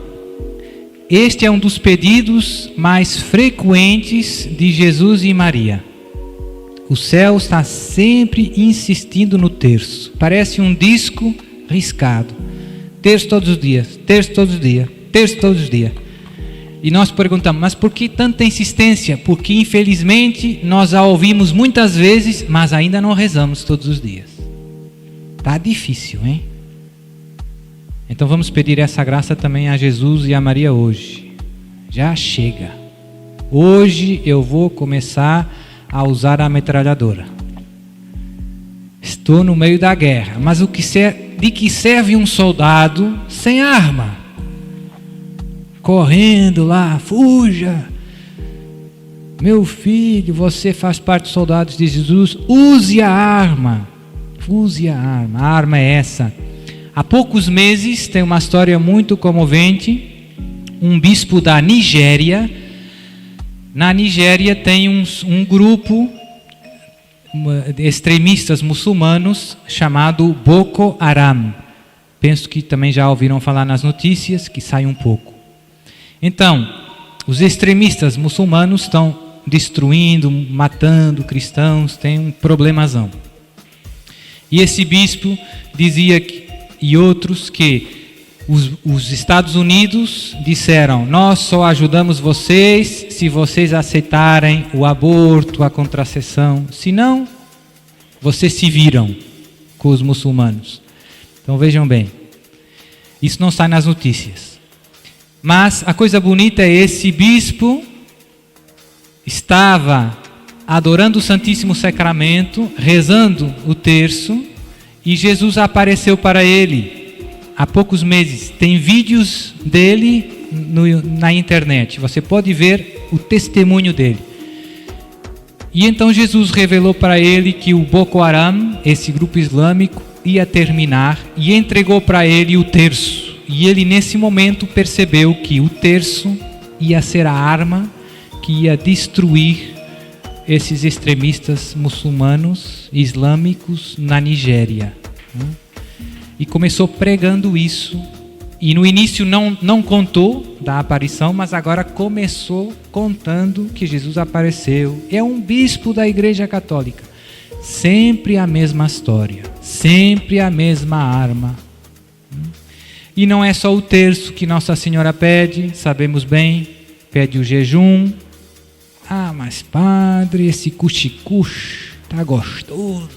este é um dos pedidos mais frequentes de Jesus e Maria. O céu está sempre insistindo no terço. Parece um disco riscado. Terço todos os dias, terço todos os dias, terço todos os dias. E nós perguntamos: mas por que tanta insistência? Porque infelizmente nós a ouvimos muitas vezes, mas ainda não rezamos todos os dias. Tá difícil, hein? Então vamos pedir essa graça também a Jesus e a Maria hoje. Já chega. Hoje eu vou começar a usar a metralhadora. Estou no meio da guerra, mas de que serve um soldado sem arma? Correndo lá, fuja. Meu filho, você faz parte dos soldados de Jesus, use a arma. Use a arma. A arma é essa. Há poucos meses, tem uma história muito comovente. Um bispo da Nigéria. Na Nigéria tem um grupo de extremistas muçulmanos chamado Boko Haram. Penso que também já ouviram falar nas notícias, que sai um pouco. Então, os extremistas muçulmanos estão destruindo, matando cristãos, tem um problemazão. E esse bispo dizia e outros que Os Estados Unidos disseram: nós só ajudamos vocês se vocês aceitarem o aborto, a contracepção. Se não, vocês se viram com os muçulmanos. Então vejam bem, isso não sai nas notícias. Mas a coisa bonita é esse bispo estava adorando o Santíssimo Sacramento, rezando o terço, e Jesus apareceu para ele há poucos meses. Tem vídeos dele na internet, você pode ver o testemunho dele. E então Jesus revelou para ele que o Boko Haram, esse grupo islâmico, ia terminar, e entregou para ele o terço. E ele nesse momento percebeu que o terço ia ser a arma que ia destruir esses extremistas muçulmanos, islâmicos na Nigéria. E começou pregando isso. E no início não contou da aparição, mas agora começou contando que Jesus apareceu. É um bispo da Igreja Católica. Sempre a mesma história, sempre a mesma arma. E não é só o terço que Nossa Senhora pede, sabemos bem, pede o jejum. Ah, mas padre, esse cuxi-cuxi tá gostoso.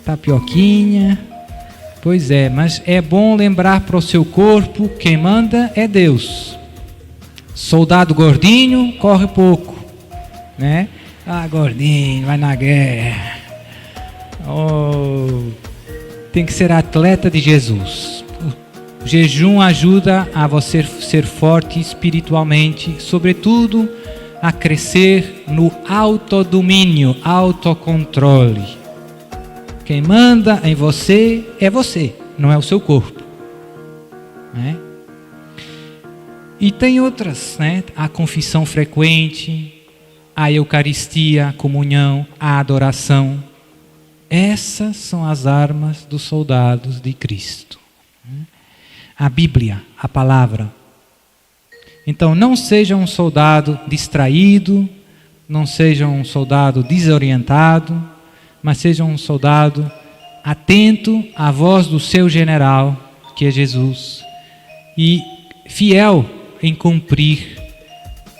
Tapioquinha. Pois é, mas é bom lembrar para o seu corpo, quem manda é Deus. Soldado gordinho corre pouco, né? Ah, gordinho, vai na guerra. Oh, tem que ser atleta de Jesus. O jejum ajuda a você ser forte espiritualmente, sobretudo a crescer no autodomínio, autocontrole. Quem manda em você é você, não é o seu corpo, né? E tem outras, né? A confissão frequente, a Eucaristia, a comunhão, a adoração. Essas são as armas dos soldados de Cristo. A Bíblia, a palavra. Então não seja um soldado distraído, não seja um soldado desorientado, mas seja um soldado atento à voz do seu general, que é Jesus, e fiel em cumprir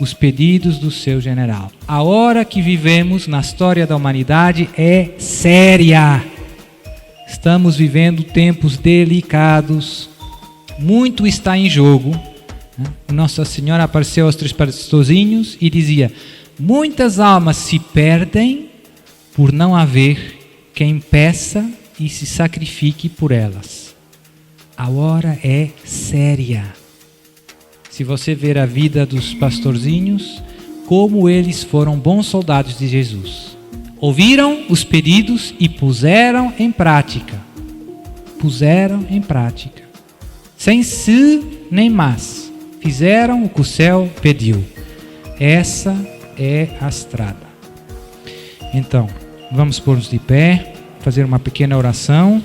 os pedidos do seu general. A hora que vivemos na história da humanidade é séria. Estamos vivendo tempos delicados. Muito está em jogo. Nossa Senhora apareceu aos 3 pastorzinhos e dizia: muitas almas se perdem por não haver quem peça e se sacrifique por elas. A hora é séria. Se você ver a vida dos pastorzinhos, como eles foram bons soldados de Jesus. Ouviram os pedidos e puseram em prática. Puseram em prática. Sem se nem mas. Fizeram o que o céu pediu. Essa é a estrada. Então, vamos pôr-nos de pé, fazer uma pequena oração.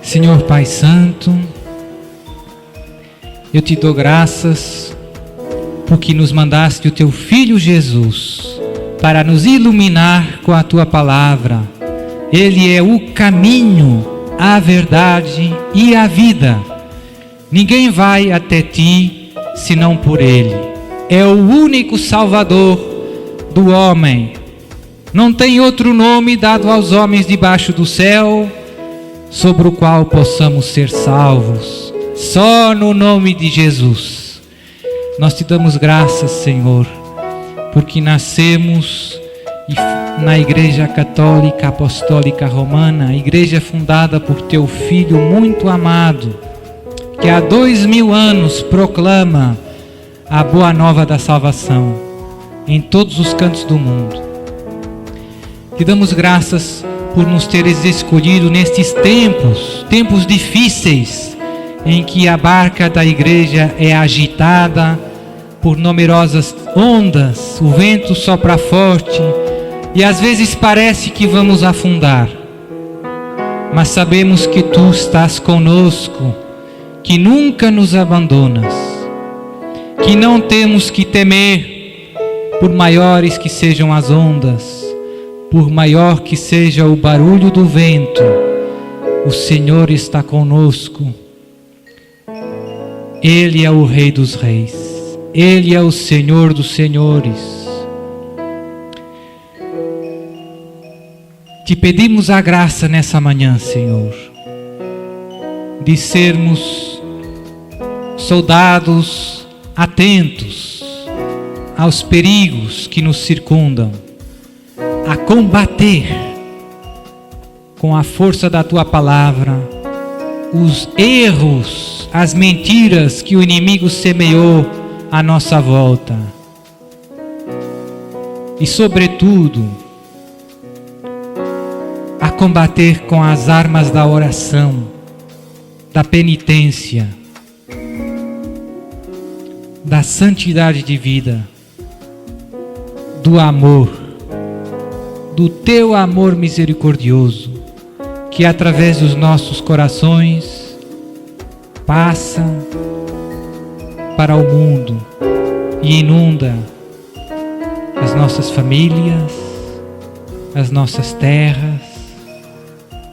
Senhor Pai Santo, eu te dou graças porque nos mandaste o teu Filho Jesus para nos iluminar com a tua palavra. Ele é o caminho, a verdade e a vida. Ninguém vai até ti senão por ele. É o único Salvador do homem. Não tem outro nome dado aos homens debaixo do céu sobre o qual possamos ser salvos. Só no nome de Jesus. Nós te damos graças, Senhor, porque nascemos na Igreja Católica Apostólica Romana, a igreja fundada por teu Filho muito amado, que há 2000 anos proclama a boa nova da salvação em todos os cantos do mundo. Te damos graças por nos teres escolhido nestes tempos difíceis, em que a barca da igreja é agitada por numerosas ondas, o vento sopra forte e às vezes parece que vamos afundar. Mas sabemos que tu estás conosco, que nunca nos abandonas, que não temos que temer, por maiores que sejam as ondas, por maior que seja o barulho do vento, O Senhor está conosco. Ele é o Rei dos Reis. Ele é o Senhor dos Senhores. Te pedimos a graça nessa manhã, Senhor, de sermos soldados atentos aos perigos que nos circundam, a combater com a força da Tua palavra os erros, as mentiras que o inimigo semeou à nossa volta. E sobretudo, a combater com as armas da oração, da penitência, da santidade de vida, do amor, do Teu amor misericordioso, que através dos nossos corações passa para o mundo e inunda as nossas famílias, as nossas terras,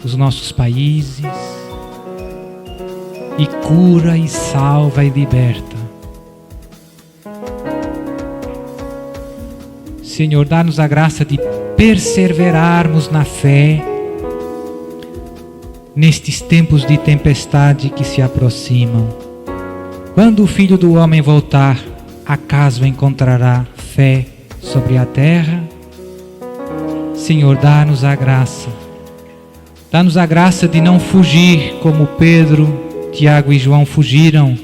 os nossos países, e cura e salva e liberta. Senhor, dá-nos a graça de perseverarmos na fé nestes tempos de tempestade que se aproximam. Quando o Filho do Homem voltar, acaso encontrará fé sobre a terra? Senhor, dá-nos a graça. Dá-nos a graça de não fugir como Pedro, Tiago e João fugiram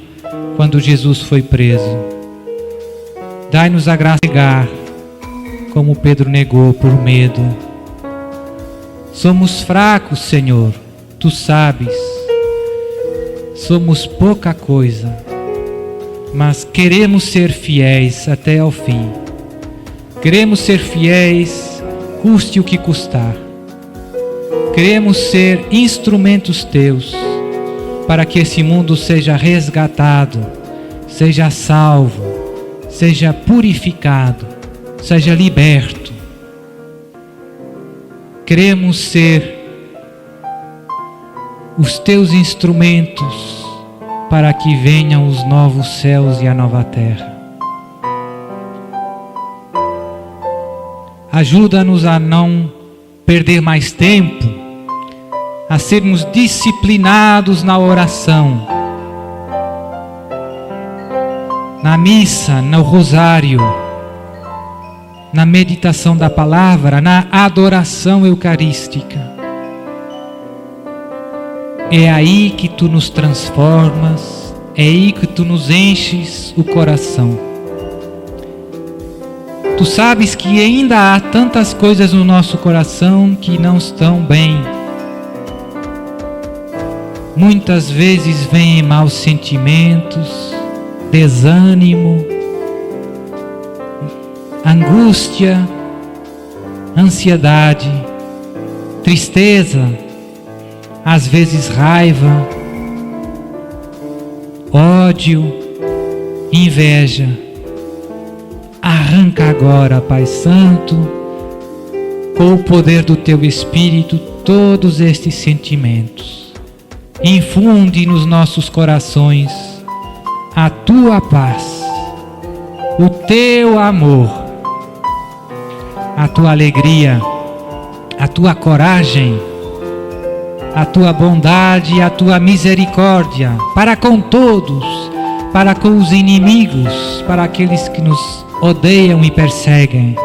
quando Jesus foi preso. Dai-nos a graça de negar como Pedro negou por medo. Somos fracos, Senhor, Tu sabes. Somos pouca coisa, mas queremos ser fiéis até ao fim. Queremos ser fiéis, custe o que custar. Queremos ser instrumentos Teus, para que esse mundo seja resgatado, seja salvo, seja purificado, seja liberto. Queremos ser os Teus instrumentos para que venham os novos céus e a nova terra. Ajuda-nos a não perder mais tempo, a sermos disciplinados na oração, na missa, no rosário, na meditação da palavra, na adoração eucarística. É aí que Tu nos transformas, é aí que Tu nos enches o coração. Tu sabes que ainda há tantas coisas no nosso coração que não estão bem. Muitas vezes vêm maus sentimentos, desânimo, angústia, ansiedade, tristeza, às vezes raiva, ódio, inveja. Arranca agora, Pai Santo, com o poder do Teu Espírito, todos estes sentimentos. Infunde nos nossos corações a Tua paz, o Teu amor, a Tua alegria, a Tua coragem, a Tua bondade e a Tua misericórdia para com todos, para com os inimigos, para aqueles que nos odeiam e perseguem.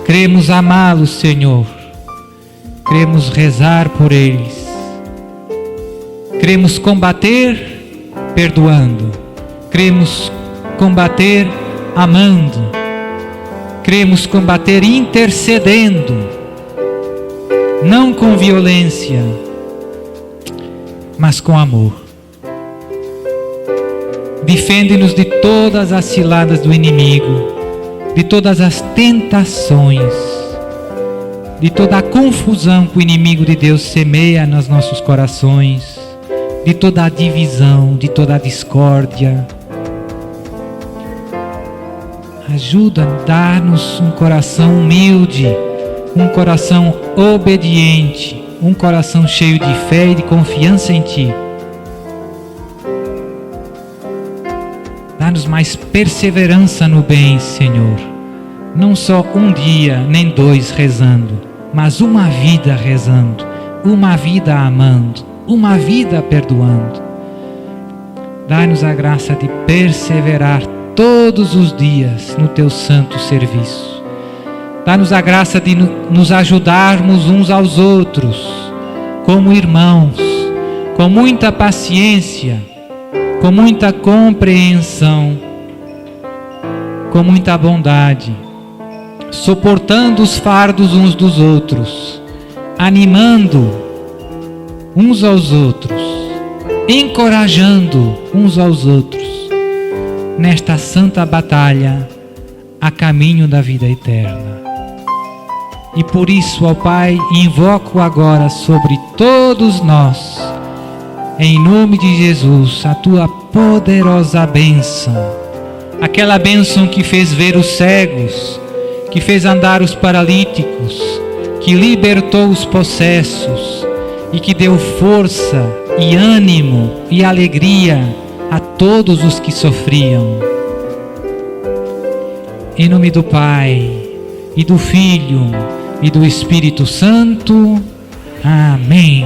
Queremos amá-los, Senhor. Queremos rezar por eles. Queremos combater perdoando. Queremos combater amando. Queremos combater intercedendo. Não com violência, mas com amor. Defende-nos de todas as ciladas do inimigo, de todas as tentações, de toda a confusão que o inimigo de Deus semeia nos nossos corações, de toda a divisão, de toda a discórdia. Ajuda, dá-nos um coração humilde, um coração obediente, um coração cheio de fé e de confiança em Ti. Dá-nos mais perseverança no bem, Senhor. Não só um dia, nem 2 rezando, mas uma vida rezando, uma vida amando, uma vida perdoando. Dá-nos a graça de perseverar todos os dias no Teu santo serviço. Dá-nos a graça de nos ajudarmos uns aos outros, como irmãos, com muita paciência, com muita compreensão, com muita bondade, suportando os fardos uns dos outros, animando uns aos outros, encorajando uns aos outros, nesta santa batalha a caminho da vida eterna. E por isso, ó Pai, invoco agora sobre todos nós, em nome de Jesus, a Tua poderosa bênção, aquela bênção que fez ver os cegos, que fez andar os paralíticos, que libertou os possessos e que deu força e ânimo e alegria a todos os que sofriam. Em nome do Pai, e do Filho, e do Espírito Santo. Amém.